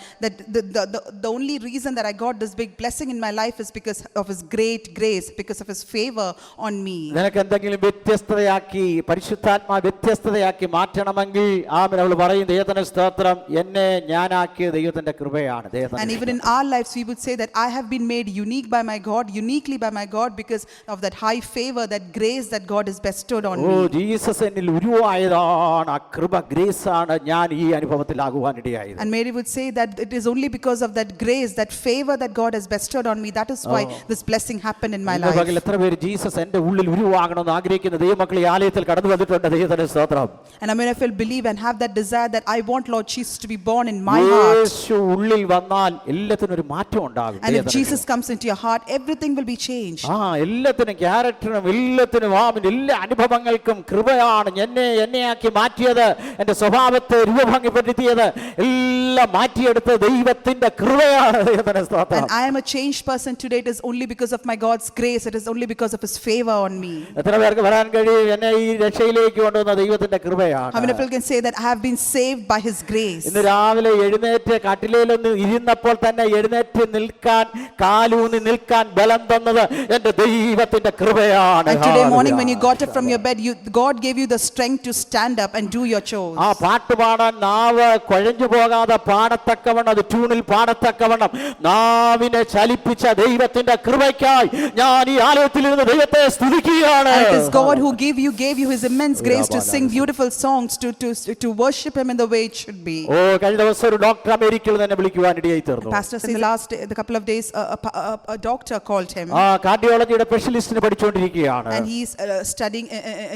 the only reason that I got this big blessing in my life is because of his great grace, because of his favor on me. നിനക്ക് എന്തെങ്കിലും വ്യത്യസ്തയാക്കി പരിശുദ്ധാത്മാ വ്യത്യസ്തയാക്കി മാറ്റണമെങ്കിൽ ആമേൻ അവൾ പറയും, ദൈവത്തിന്റെ സ്തോത്രം, എന്നെ ഞാനാക്കിയ ദൈവത്തിന്റെ കൃപയാണ്. And even in our lives we would say that I have been made unique by my God, uniquely by my God, because of that high favor, that grace that God has bestowed on me. Jesus എന്നിൽ ഉരുവായതാണ് ആ കൃപ, grace ആണ് ഞാൻ ഈ അനുഭവത്തിലാകുവാൻ ഇടയായത്. And Mary would say that it is only because of that grace, that favor that God has bestowed on me, that is why this blessing happened in my life. എത്ര പേര് Jesus എൻ്റെ ഉള്ളിൽ ഉരുവാകണമെന്ന് ആഗ്രഹിക്കുന്ന ദൈവമക്കൾ ഈ ആലയത്തിൽ കടന്നു വന്നിട്ടുണ്ട്? ദൈവത്തിന്റെ സ്തോത്രം. And I mean, if you believe and have that desire that I want Lord Jesus to be born in my heart. യേശു ഉള്ളിൽ വന്നാൽ എല്ലാത്തിനും ഒരു മാറ്റം ഉണ്ടാകും. And if Jesus comes into your heart, everything will be changed. എല്ലാത്തിനും ക്യാരക്ടറിനും എല്ലാത്തിനും എല്ലാ അനുഭവങ്ങൾക്കും കൃപയാണ് എന്നെയാക്കി മാറ്റിയത്, എൻ്റെ സ്വഭാവത്തെ രൂപഭംഗിപ്പെടുത്തിയത് എല്ലാം മാറ്റിയെടുത്ത ദൈവത്തിന്റെ കൃപയാണ്. And I am a changed person today. It is only because of my God's grace. It is only because of his favor on me. എത്ര പേർക്ക് പറയാൻ കഴിയും എന്നെ ഈ രക്ഷയിലേക്ക് കൊണ്ടുവന്ന ദൈവത്തിന്റെ കൃപയാണ്? How many people can say that I have been saved by his grace? ഇന്ന് രാവിലെ എഴുന്നേറ്റ് കട്ടിലേലൊന്ന് ഇരുന്നപ്പോൾ തന്നെ എഴുന്നേറ്റ് നിൽക്കാൻ, കാലൂന്നി നിൽക്കാൻ ബലം തന്നത് എൻ്റെ ദൈവത്തിന്റെ കൃപയാണ്. And today morning when you got up from your bed, God gave you the strength to stand up and do your chores. പാട്ട് പാടാൻ നാവ് കുഴഞ്ഞു പോകാതെ പാടത്തക്കവണ്ണം, അത് ട്യൂണിൽ പാടത്തക്കവണ്ണം നാവിനെ ചലിപ്പിച്ച ദൈവത്തിന്റെ കൃപയ്ക്കായി ഞാൻ ഈ ആലയത്തിൽ ഇരുന്ന് ദൈവത്തെ സ്തുതിക്കുകയാണ്. And it is God who gave you his immense grace to sing beautiful songs, to worship him in the way it should be. കഴിഞ്ഞ ദിവസം ഒരു ഡോക്ടർ അമേരിക്കയിൽ തന്നെ വിളിക്കുവാൻ ഇടയായി തീർന്നു. Pastor said the couple of days a doctor called him. കാർഡിയോളജിയുടെ സ്പെഷ്യലിസ്റ്റിനെ പഠിച്ചുകൊണ്ടിരിക്കുകയാണ്. And he's studying,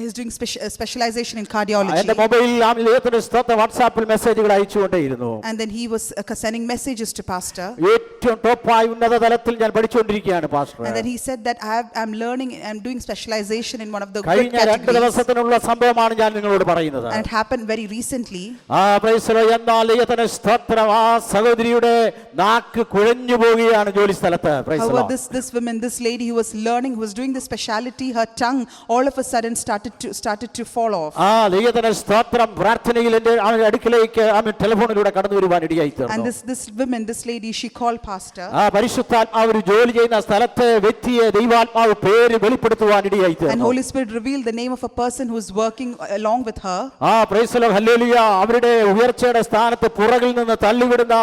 he's doing specialization in എന്റെ cardiology. മൊബൈലിൽ ആ ദൈവത്തിന്റെ സ്തോത്രം വാട്സാപ്പിൽ മെസ്സേജുകൾ അയച്ചുകൊണ്ടേയിരുന്നു. And then he was sending messages to pastor. ഏറ്റവും ടോപ്പായി ഉന്നത തലത്തിൽ ഞാൻ പഠിച്ചുകൊണ്ടിരിക്കുകയാണ് pastor. And then he said that I'm learning, I'm doing specialization in one of the good കഴിഞ്ഞ 2 categories. ദിവസത്തിനുള്ള സംഭവമാണ് ഞാൻ നിങ്ങളോട് പറയുന്നത്. And it happened very recently. Price the Lord. എന്നാൽ ദൈവത്തിന്റെ സ്തോത്രം ആ സഹോദരിയുടെ നാക്ക് കുഴഞ്ഞു പോവുകയാണ് ജോലി സ്ഥലത്ത്. Praise the However, Lord. this woman, this lady who was learning, who was doing the speciality, her tongue all of a sudden started to fall off. ദൈവത്തിന്റെ സ്തോത്രം പ്രാർത്ഥനയിൽ എന്റെ അടുക്കലേക്ക് ടെലിഫോണിലൂടെ കടന്നു വരുവാൻ ഇടയായി തീർന്നു. And this woman, this lady, she called pastor. പരിശുദ്ധാത്മാവ് ജോലി ചെയ്യുന്ന സ്ഥലത്തെ വ്യക്തിയെ ദൈവാത്മാവ് പേര് വെളിപ്പെടുത്തുവാൻ ഇടയായി And തീർന്നു. Holy Spirit revealed the name of a person who is working along with her. Price the Lord. Hallelujah. അവരുടെ ഉയർച്ചയുടെ സ്ഥാനത്ത് പുറകിൽ നിന്ന് തള്ളിവിടുന്ന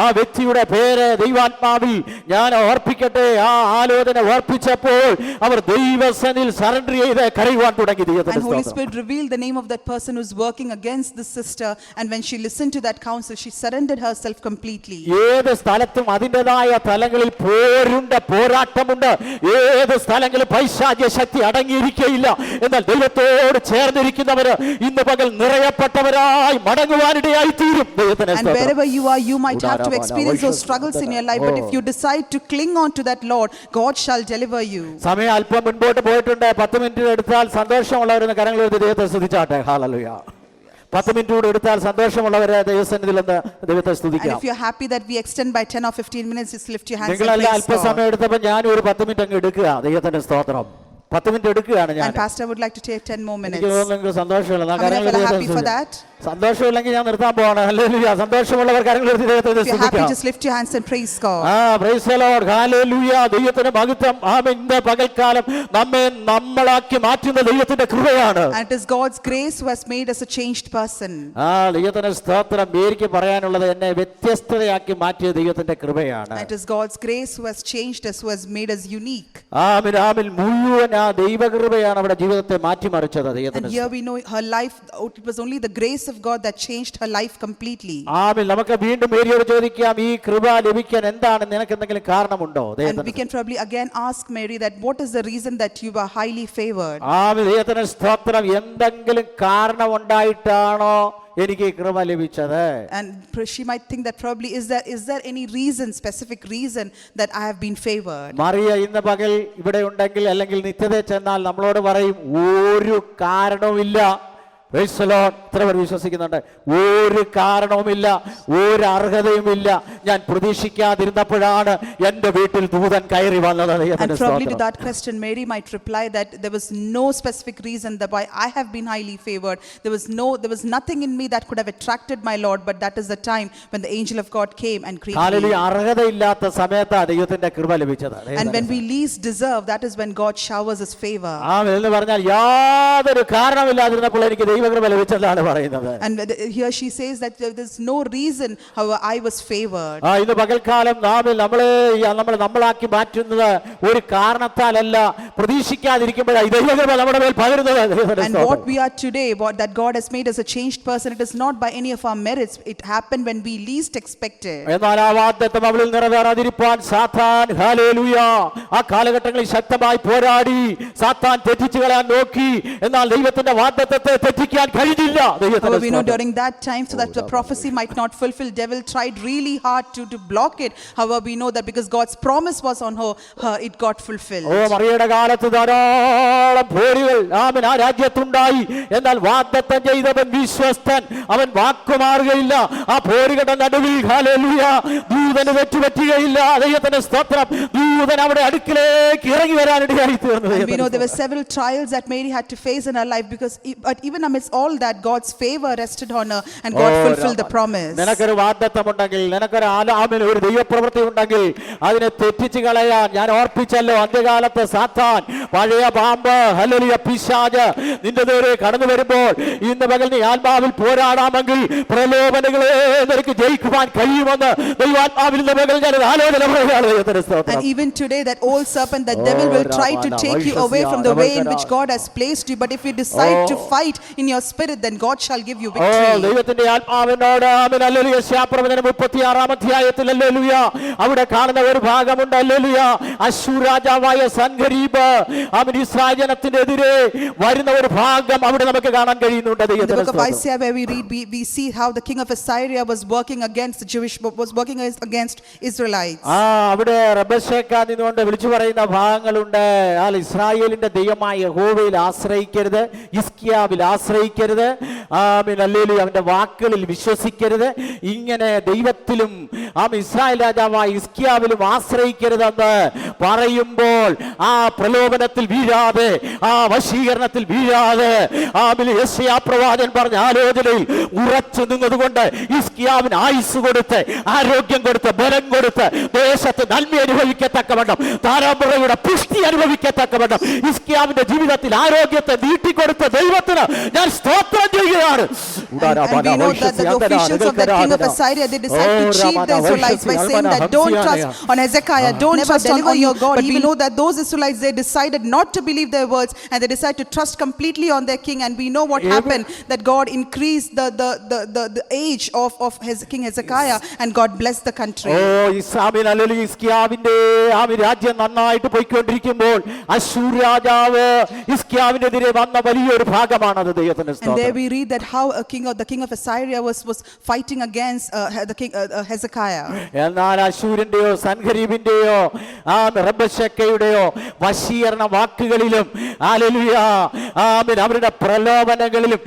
ആ വ്യക്തിയുടെ പേര് ദൈവാത്മാവിൽ ഞാൻ ഓർപ്പിക്കട്ടെ. ആ ആലോചന ഓർപ്പിച്ചപ്പോൾ അവർ ദൈവസന്നിധിയിൽ സറണ്ടർ ചെയ്ത് കരയുവാൻ തുടങ്ങി. And ദൈവത്തിന്റെ Holy സ്തോത്രം. Spirit revealed the name of that person who's working against this sister, and when she listened to that counsel, she surrendered herself completely. ഏത് സ്ഥലത്തും അതിൻ്റെതായ തലങ്ങളിൽ പോരാട്ടമുണ്ട്. ഏത് സ്ഥലങ്ങളിൽ പൈശാചിക ശക്തി അടങ്ങിയിരിക്കുകയില്ല. എന്നാൽ ദൈവത്തോട് ചേർന്നിരിക്കുന്നവര് ഇന്ന് പകൽ നിറയപ്പെട്ടവരായി മടങ്ങുവാനിടയായി തീരും. ദൈവത്തിന്റെ And സ്തോത്രം. wherever you are, you might have to experience those struggles in your life, but if you decide to cling on to that Lord, God shall deliver you. സമയം അല്പം മുൻപോട്ട് പോയിട്ടുണ്ട്. 10 മിനിറ്റ് എടുത്താൽ സന്തോഷമുള്ളവരെന്ന് കരങ്ങളെടുത്ത് ദൈവത്തെ സ്തുതിച്ചാട്ടെ. ഹല്ലേലൂയ. 10 മിനിറ്റ് കൂടെ എടുത്താൽ സന്തോഷമുള്ളവരെ ദൈവസന്നിധിയിൽ നിന്ന് ദൈവത്തെ And സ്തുതിക്കാം. if you're happy that we extend by 10 or 15 minutes, just lift your hands and നിങ്ങളെല്ലാം praise അല്പസമയം God. എടുത്തപ്പോൾ ഞാനും ഒരു 10 മിനിറ്റ് അങ്ങ് എടുക്കുക. ദൈവത്തിന്റെ സ്തോത്രം. 10 മിനിറ്റ് എടുക്കുകയാണ് ഞാൻ. And pastor would like to take 10 more minutes. എനിക്ക് തോന്നുന്നു നിങ്ങൾക്ക് സന്തോഷമുള്ള How many of you are happy for that? സന്തോഷമില്ലെങ്കിൽ ഞാൻ നിർത്താൻ പോവാണ്. ഹല്ലേലൂയ. സന്തോഷമുള്ളവർ കരങ്ങളെടുത്ത് ദൈവത്തെ If you're happy, സ്തുതിക്കാം. just lift your hands and praise God. Price the Lord. Hallelujah. ദൈവത്തിന്റെ മഹത്വം. ഇന്ന് പകൽക്കാലം നമ്മെ നമ്മളാക്കി മാറ്റുന്ന ദൈവത്തിന്റെ കൃപയാണ്. And it is God's grace who has made us a changed person. ദൈവത്തിന്റെ സ്തോത്രം. എനിക്ക് പറയാനുള്ളത് എന്നെ വ്യത്യസ്തതയാക്കി മാറ്റിയ ദൈവത്തിന്റെ കൃപയാണ്. It is God's grace who has changed us, who has made us unique. ആമേൻ. മുഴുവൻ ആ ദൈവകൃപയാണ് അവിടെ ജീവിതത്തെ മാറ്റിമറിച്ചത്. And ദൈവത്തിന്റെ here we know her life, it was only the grace of God that changed her life completely. ആമേൻ. നമുക്ക് വീണ്ടും മേരിയോട് ചോദിക്കാം, ഈ കൃപ ലഭിക്കാൻ എന്താണ് നിനക്ക് എന്തെങ്കിലും കാരണമുണ്ടോ? And we can probably again ask Mary that what is the reason that you were highly favored? ആമേൻ. ദൈവത്തിന്റെ സ്തോത്രം. എന്തെങ്കിലും കാരണം ഉണ്ടായിട്ടാണോ എനിക്ക് ഈ കൃപ ലഭിച്ചത്? And she might think that probably is there any reason, specific reason that I have been favored? Mariya ഇന്ന് പകൽ ഇവിടെ ഉണ്ടെങ്കിൽ അല്ലെങ്കിൽ നിത്യതയിൽ ചെന്നാൽ നമ്മളോട് പറയും ഒരു കാരണവുമില്ല. Price the Lord. എത്ര പേർ വിശ്വസിക്കുന്നുണ്ട്? ഒരു കാരണവുമില്ല, ഒരു അർഹതയുമില്ല. ഞാൻ പ്രതീക്ഷിക്കാതിരുന്നപ്പോഴാണ് എൻ്റെ വീട്ടിൽ ദൂതൻ കയറി വന്നത്. And probably to that question, Mary might reply that there was no specific reason that why I have been highly favored. There was nothing in me that could have attracted my Lord, but that is the time when the angel of God came and greeted hallelujah. me. അർഹതയില്ലാത്ത സമയത്താണ് ദൈവത്തിന്റെ കൃപ ലഭിച്ചത്. And when we least deserve, that is when God showers His favor. ആമേൻ എന്ന് പറഞ്ഞാൽ യാതൊരു കാരണമില്ലാതിരുന്നപ്പോൾ എനിക്ക് ദൈവകൃപ ലഭിച്ചതാണ് പറയുന്നത്. And here she says that there is no reason how I was favored. ഇന്ന് പകൽക്കാലം നമ്മളാക്കി മാറ്റുന്നത് ഒരു കാരണത്താലല്ല, പ്രതീക്ഷിക്കാതിരിക്കുമ്പോഴാണ് ദൈവകൃപ നമ്മുടെ മേൽ പകരുന്നത്. And what we are today, that God has made us a changed person, it is not by any of our merits. It happened when we least expected. എന്നാൽ ആ വാഗ്ദത്തം അവളിൽ നിറവേറാതിരിപ്പാൻ സാത്താൻ ഹല്ലേലൂയ ആ കാലഘട്ടങ്ങളിൽ ശക്തമായി പോരാടി. സാത്താൻ തെറ്റിച്ചു കളയാൻ നോക്കി. എന്നാൽ ദൈവത്തിന്റെ വാഗ്ദത്തത്തെ തെറ്റിക്കാൻ കഴിഞ്ഞില്ല. However, we know during that time, so that the prophecy might not fulfill, devil tried really hard to block it. However, we know that because God's promise was on her, it got fulfilled. മറിയയുടെ കാലത്ത് ധാരാളം പോരുകൾ ആ രാജ്യത്തുണ്ടായി. എന്നാൽ വാഗ്ദത്തം ചെയ്തവൻ വിശ്വസ്തൻ, അവൻ വാക്കുമാറുകയില്ല. ആ പോരുകളുടെ നടുവിൽ ഹല്ലേലൂയ ദൂതന് തെറ്റുപറ്റുകയില്ല. ദൈവത്തിന്റെ സ്തോത്രം. ദൂതൻ അവിടെ അടുക്കിലേക്ക് ഇറങ്ങി വരാനിടയായി തീർന്നു. And we know there were several trials that Mary had to face in her life, but even amidst all that, God's favor rested on her and God fulfilled the promise. നിനക്കൊരു വാഗ്ദത്തമുണ്ടെങ്കിൽ, നിനക്കൊരു ആലാമിൽ ഒരു ദൈവപ്രവൃത്തി ഉണ്ടെങ്കിൽ അതിനെ തെറ്റിച്ചു കളയാൻ ഞാൻ ഓർപ്പിച്ചല്ലോ. അന്ത്യകാലത്ത് സാത്താൻ, പഴയ പാമ്പ്, ഹല്ലേലൂയ പിശാച് നിന്റെ നേരെ കടന്നു വരുമ്പോൾ ഇന്ന് പകൽ നീ ആത്മാവിൽ പോരാടാമെങ്കിൽ പ്രലോഭനങ്ങളെ നിനക്ക് ജയിക്കുവാൻ കഴിയുമെന്ന് ദൈവാത്മാവിൽ ഇന്ന് പകൽ ഞാൻ ആലോചന പറയുകയാണ്. ദൈവത്തിന്റെ സ്തോത്രം. And even today, that old serpent, that devil will try to take you away from the way in which God has placed you, but if you decide to fight in your spirit, then God shall give you oh victory. ദൈവത്തിന്റെ ആത്മാവിനോട് amen hallelujah. യെശയ്യാപ്രവചനം 36 അധ്യായത്തിൽ hallelujah അവിടെ കാണുന്ന ഒരു ഭാഗമുണ്ട് hallelujah. അശ്ശൂർ രാജാവായ സൻഗരീബ് ആമേൻ Israel ജനത്തിനെതിരെ വരുന്ന ഒരു ഭാഗം അവിടെ നമുക്ക് കാണാൻ കഴിയുന്നുണ്ട്. In the book ദൈവത്തിന്റെ of Isaiah, where we read, we see how the king of Assyria was working against the was working against Israelites. അവിടെ റബ്ബശേക്ക നിന്നുകൊണ്ട് വിളിച്ചു പറയുന്ന ഭാഗങ്ങളുണ്ട്. ഇസ്രായേലിന്റെ ദൈവമായ യഹോവയിൽ ആശ്രയിക്കരുത്, ഹിസ്കിയാവിൽ ആശ്രയിക്കരുത്, ആമേൻ ഹല്ലേലൂയ, അവന്റെ വാക്കുകളിൽ വിശ്വസിക്കരുത്, ഇങ്ങനെ ദൈവത്തിലും ഇസ്രായേൽ രാജാവായ ഹിസ്കിയാവിലും ആശ്രയിക്കരുതെന്ന് പറയുമ്പോൾ ആ പ്രലോഭനത്തിൽ വീഴാതെ, ആ വശീകരണത്തിൽ വീഴാതെ, യെശയ്യാ പ്രവാചകൻ പറഞ്ഞ ആലോചനയിൽ ഉറച്ചു നിന്നതുകൊണ്ട് ഹിസ്കിയാവിന് ആയുസ് കൊടുത്ത്, ആരോഗ്യം കൊടുത്ത്, ബലം കൊടുത്ത്, ദേശത്ത് നന്മ അനുഭവിക്കത്തക്കവണ്ണം, തലമുറയുടെ പുഷ്ടി അനുഭവിക്കത്തക്കവണ്ണം ഹിസ്കിയാവിന്റെ ജീവിതത്തിൽ ആരോഗ്യത്തെ നീട്ടിക്കൊടുത്ത ദൈവത്തിന് ഞാൻ സ്തോത്രം ചെയ്യുകയാണ്. And we know that the officials of the king of Assyria, they decided to cheat the Israelites by saying that don't trust on Hezekiah, don't trust on your God. But we know that those Israelites, they decided not to believe their words and they decided to trust completely on their king. And we know what happened, that God increased the age of King Hezekiah and God blessed the country. ഹിസ്കിയാവിന്റെ രാജ്യം നന്നായിട്ട് പോയിക്കൊണ്ടിരിക്കുമ്പോൾ അശ്ശൂർ രാജാവ് ഹിസ്കിയാവിനെതിരെ വന്ന വലിയൊരു ഭാഗമാണത്. ദൈവത്തിന്റെ And there we read that how the king of Assyria was fighting against the king Hezekiah. എന്നാൽ അശ്ശൂരിന്റെയോ സൻഖരീബിന്റെയോ റബ്ബശേക്കയുടെയോ വശീകരണ വാക്കുകളിലും അവരുടെ പ്രലോഭനങ്ങളിലും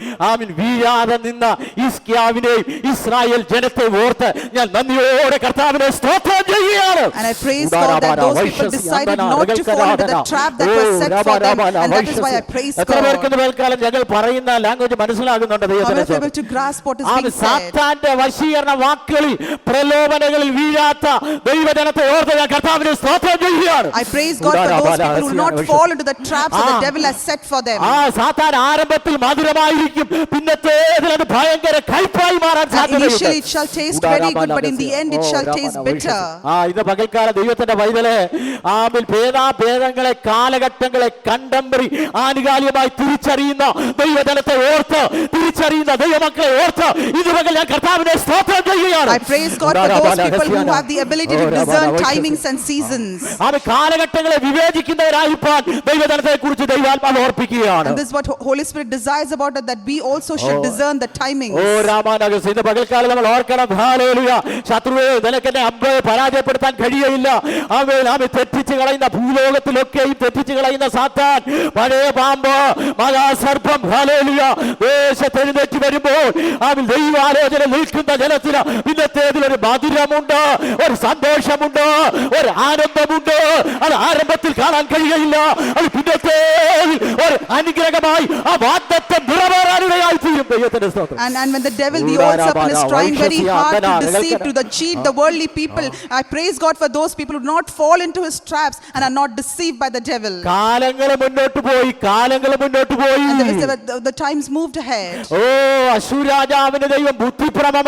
വീഴാതെ നിന്ന ഹിസ്കിയാവിനെയും ഇസ്രായേൽ ജനത്തെ ഓർത്ത് ഞാൻ നന്ദിയോടെ കർത്താവിനെ സ്തോത്രം ചെയ്യുകയാണ്. And I praise God that those people decided not to fall into the trap that was set for them, and that is why I praise God. ഞങ്ങൾ പറയുന്ന ലാംഗ്വേജ് മനസ്സിലാകുന്നുണ്ട്. Able to grasp what is being said. സാത്താന്റെ വശീകരണ വാക്കുകളിൽ പ്രലോഭനങ്ങളിൽ വീഴാത്ത ദൈവജനത്തെ ഓർത്ത് ഞാൻ കർത്താവിനെ സ്തോത്രം ചെയ്യുകയാണ്. I praise God for those people who do not fall into the traps that the devil has set for them. സാത്താൻ ആരംഭത്തിൽ മധുരമായിരിക്കും, പിന്നത്തേതിൽ അത് ഭയങ്കര കയ്പായി മാറാൻ സാധ്യതയുണ്ട്. Initially it shall taste very good, but in the end it shall taste bitter. ഇന്ന് പകൽക്കാല ദൈവത്തിന്റെ പൈതലേ, ഭേദങ്ങളെ കാലഘട്ടങ്ങളെ കണ്ടംപററി ആനുകാലികമായി തിരിച്ചറിയുന്ന ദൈവജനത്തെ ഓർത്ത്, തിരിച്ചറിയുന്ന ദൈവമക്കളെ ഓർത്ത് ഇത് പകൽ ഞാൻ കർത്താവിനെ സ്തോത്രം ചെയ്യുകയാണ്. I praise God for those people who have the ability to discern timings and seasons. കാലഘട്ടങ്ങളെ വിവേചിക്കുന്നവരായിപ്പാൻ ദൈവജനത്തെ കുറിച്ച് ദൈവാത്മാവ് ഓർപ്പിക്കുകയാണ്. And this is what Holy Spirit desires about it, that we also should discern the timings. ഇന്ന് പകൽക്കാലം നമ്മൾ ഓർക്കണം, hallelujah, ശത്രുവേ നിനക്കെന്നെ അമ്പയെ പരാജയപ്പെടുത്താൻ കഴിയയില്ല. അവൻ തെറ്റിച്ച് കളയുന്ന ഭൂലോകത്തിലൊക്കെയും തെറ്റിച്ച് കളയുന്ന സാത്താൻ, പഴയ പാമ്പ്, മഹാസർപ്പം, ഹല്ലേലൂയ, ദേശത്തെഴുന്നേറ്റ് വരുമ്പോൾ അവൻ ദൈവാലോചന നിൽക്കുന്ന ജനത്തിന് ഇന്നത്തേതിൽ ഒരു മധുരമുണ്ട്, ഒരു സന്തോഷമുണ്ട്, ഒരു ആനന്ദമുണ്ട്. അത് ആരംഭത്തിൽ കാണാൻ കഴിയയില്ല, അത് പിന്നത്തെ ഒരു അനുഗ്രഹമായി ആ വാഗ്ദത്തം നിറവേറാനിടയായി തീരും. ദൈവത്തിന്റെ സ്തോത്രം. And when the devil, the old serpent, is trying very hard to deceive, to cheat the worldly people, I praise God for those people who do not fall into his traps and are not deceived by the devil. കാലങ്ങൾ മുന്നോട്ട് പോയി, കാലങ്ങൾ മുന്നോട്ട് പോയി. And the times moved ahead. അശ്ശൂർ രാജാവിന് ദൈവം ബുദ്ധിഭ്രമം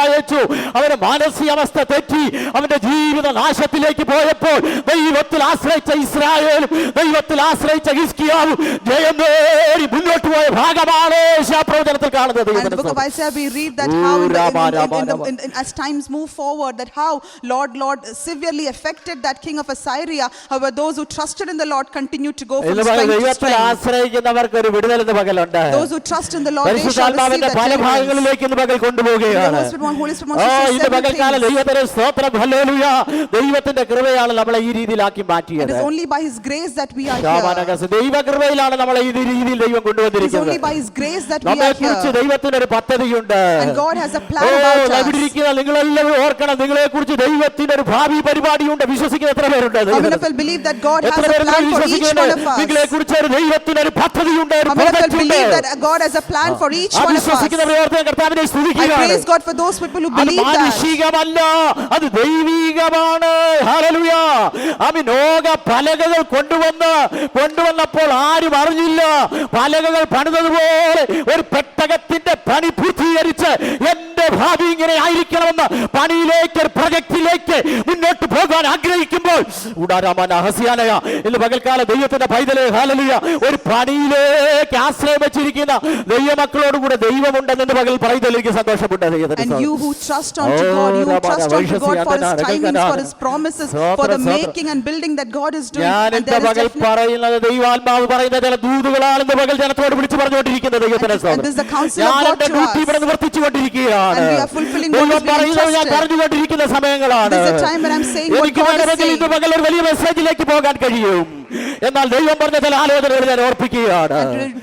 അയച്ചു. അവന്റെ മാനസികാവസ്ഥ തെറ്റി, അവന്റെ ജീവിത നാശത്തിലേക്ക് പോയപ്പോൾ ദൈവത്തിൽ ആശ്രയിച്ച ഇസ്രായേലും ദൈവത്തിൽ ആശ്രയിച്ച ഹിസ്കിയാവും ജയം നേടി മുന്നോട്ട് പോയ ഭാഗമാണ് പ്രവചനത്തിൽ കാണുന്നത്. In the book of Isaiah we read that how as times move forward, that how Lord severely affected that king of Assyria. However, those who trusted in the Lord continued to go from strength to strength. ആശ്രയിക്കുന്നവർക്ക് ഒരു വിടുതൽ ഇന്ന് പകലുണ്ട്. Those who trust in the Lord, they shall receive that പല ഭാഗങ്ങളിലേക്ക് ഇന്ന് പകൽ കൊണ്ടുപോവുകയാണ്. ഇന്ന് പകൽക്കാലം ദൈവത്തിന്റെ സ്തോത്രം, ഹല്ലേലൂയ. ദൈവത്തിന്റെ കൃപയാണ് നമ്മളെ ഈ രീതിയിലാക്കി മാറ്റിയത്. It is only by his grace that we are here. ദൈവകൃപയിലാണ് നമ്മളെ ഈ രീതിയിൽ ദൈവം കൊണ്ടുവന്നിരിക്കുന്നത്. It is only by his grace that we are here. ദൈവത്തിന് ഒരു പദ്ധതിയുണ്ട്. And God has a plan about us. നിങ്ങളെല്ലാവരും ഓർക്കണം, നിങ്ങളെ കുറിച്ച് ദൈവത്തിന് ഒരു ഭാവി പരിപാടിയുണ്ട്. വിശ്വസിക്കുന്ന എത്ര പേരുണ്ട്? How many people believe that God has a plan for each one of us? നിങ്ങളെ കുറിച്ച് ദൈവത്തിന് ഒരു പദ്ധതിയുണ്ട്. How many people believe that God has a plan for each one of us? I praise God for those people who believe that. മാനുഷികമല്ല, അത് ദൈവികമാണ്. Hallelujah. ലോക പലകകൾ കൊണ്ടുവന്നപ്പോൾ ആരും അറിഞ്ഞില്ല. പലകകൾ പണിതതുപോലെ ഒരു പെട്ടകത്തിന്റെ പണി പൂർത്തീകരിച്ച് എന്റെ ഭാവി ഇങ്ങനെ ആയിരിക്കണമെന്ന് പണിയിലേക്ക്, ഒരു പ്രൊജക്റ്റിലേക്ക് മുന്നോട്ട് പോകാൻ ആഗ്രഹിക്കുമ്പോൾ വരുമ്പോൾ ഇന്ന് പകൽക്കാല ദൈവത്തിന്റെ പൈതലേ ഹല്ലേലൂയ ഒരു പണിയിലേക്ക് ആശ്രയം വെച്ചിരിക്കുന്ന ദൈവമക്കളോട് കൂടെ ദൈവമുണ്ടെന്ന് പകൽ പൈതലേക്ക് സന്തോഷമുണ്ട്. And you who trust unto God, you who trust unto God for His timings, for His promises, for the making and building that God is doing. And there is പറയുന്നത് ദൈവാത്മാവ് പറയുന്ന ചില ദൂതുകളാണെന്ന് പകൽ ജനത്തോട് വിളിച്ചു പറഞ്ഞുകൊണ്ടിരിക്കുന്നത് ദൈവത്തിന്റെ and this is the counsel of God to us. നിവർത്തിച്ചുകൊണ്ടിരിക്കുകയാണ്. And we are fulfilling what is being ഞാൻ പറഞ്ഞുകൊണ്ടിരിക്കുന്ന സമയങ്ങളാണ്. This is the time when I'm saying what God is saying. ഇന്ന് പകൽ ഒരു വലിയ മെസ്സേജിലേക്ക് പോകാൻ കഴിയും. എന്നാൽ ദൈവം പറഞ്ഞ ചില ആലോചനകൾ ഞാൻ ഓർപ്പിക്കുകയാണ്.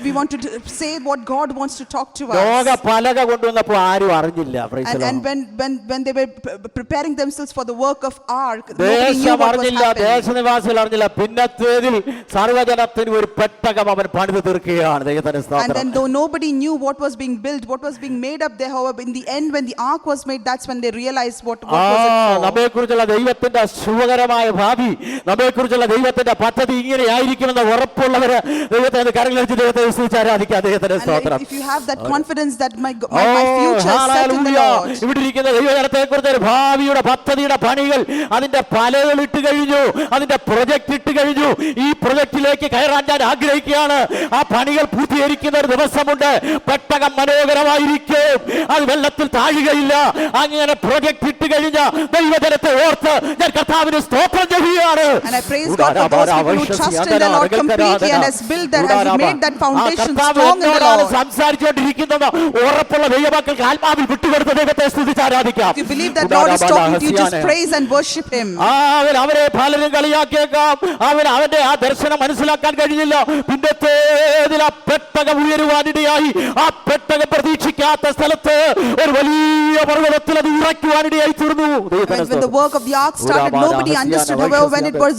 We want to say what God wants to talk to us. ലോക പലക കൊണ്ടുവന്നപ്പോൾ ആരും അറിഞ്ഞില്ല. And when they were preparing themselves for the work of ark, nobody knew what was happening. ദേശനിവാസികൾ അറിഞ്ഞില്ല. പിന്നത്തേതിൽ സർവ്വജനത്തിന് ഒരു പെട്ടകം അവൻ പണിത് തീർക്കുകയാണ്. ദൈവത്തിന്റെ സ്തോത്രം. And then though nobody knew what was being built, what was being made up there, however, in the end when the ark was made, that's when they realized what was it for. നമ്മെക്കുറിച്ചുള്ള ദൈവത്തിന്റെ ശുഭകരമായ ഭാവി, നമ്മെക്കുറിച്ചുള്ള ദൈവത്തിന്റെ പദ്ധതി ഇങ്ങനെ ആയിരിക്കുമെന്ന് ഉറപ്പുള്ളവര് ദൈവത്തെ കരങ്ങളിലേക്ക് ദൈവത്തെ സ്തുതിച്ച് ആരാധിക്കുക. ദൈവത്തിന്റെ സ്തോത്രം. If you have that confidence that my future is set in the Lord. ഇവിടെ ഇരിക്കുന്ന ദൈവജനത്തെക്കുറിച്ച് ഒരു ഭാവിയുടെ പദ്ധതിയുടെ പണികൾ അതിന്റെ പലകൾ ഇട്ട് കഴിഞ്ഞു, അതിന്റെ പ്രൊജക്ട് ഇട്ട് കഴിഞ്ഞു. ഈ പ്രൊജക്റ്റിലേക്ക് കയറാൻ ഞാൻ ആഗ്രഹിക്കുകയാണ്. ആ പണികൾ പൂർത്തീകരിക്കുന്ന ഒരു ദിവസമുണ്ട്. പെട്ടകം മനോഹരമായിരിക്കും, അത് വെള്ളത്തിൽ താഴുകയില്ല. അങ്ങനെ പ്രൊജക്ട് ഇട്ട് കഴിഞ്ഞ ദൈവജനത്തെ ഓർത്ത് ഞാൻ കർത്താവിന് സ്തോത്രം ചെയ്യുകയാണ്. And I praise God for those people who trust in the Lord completely and has built that, has made that foundation strong in the Lord. സംസാരിച്ചുകൊണ്ടിരിക്കുന്ന ഉറപ്പുള്ള ദൈവമക്കൾക്ക് ആത്മാവിൽ വിട്ടുകൊടുത്ത ദൈവത്തെ സ്തുതിച്ച് ആരാധിക്കാം. If you believe that God is talking to you, just praise and worship Him. അവരെ പലരും കളിയാക്കിയേക്കാം. അവന്റെ ആ ദർശനം മനസ്സിലാക്കാൻ കഴിഞ്ഞില്ല. പിന്നത്തേതിൽ ആ പെട്ടകം ഉയരുവാനിടയായി. ആ പെട്ടകം പ്രതീക്ഷിക്കാത്ത സ്ഥലത്ത് ഒരു വലിയ പർവ്വതത്തിൽ അത് ഉറയ്ക്കുവാനിടയായി തീർന്നു. When the work of the ark started, nobody understood. However, when it was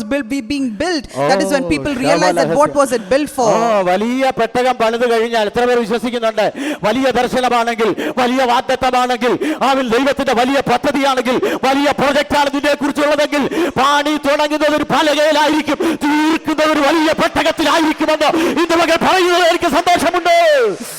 being built, that is when people realized that what was it built for. വലിയ പെട്ടകം പണിത് കഴിഞ്ഞാൽ എത്ര പേർ വിശ്വസിക്കുന്നുണ്ട്? വലിയ ദർശനമാണെങ്കിൽ, വലിയ വാഗ്ദത്തമാണെങ്കിൽ, അവൻ ദൈവത്തിന്റെ വലിയ പദ്ധതിയാണെങ്കിൽ, വലിയ പ്രോജക്റ്റാണ് ഇതിനെ കുറിച്ചുള്ളതെങ്കിൽ പണി തുടങ്ങുന്നത് ഒരു പലകയിലായിരിക്കും, തീർക്കുന്നത് ഒരു വലിയ പെട്ടകത്തിലായിരിക്കുമെന്ന് ഇന്ന് മകൾ പറയുന്നത് എനിക്ക് സന്തോഷമുണ്ട്.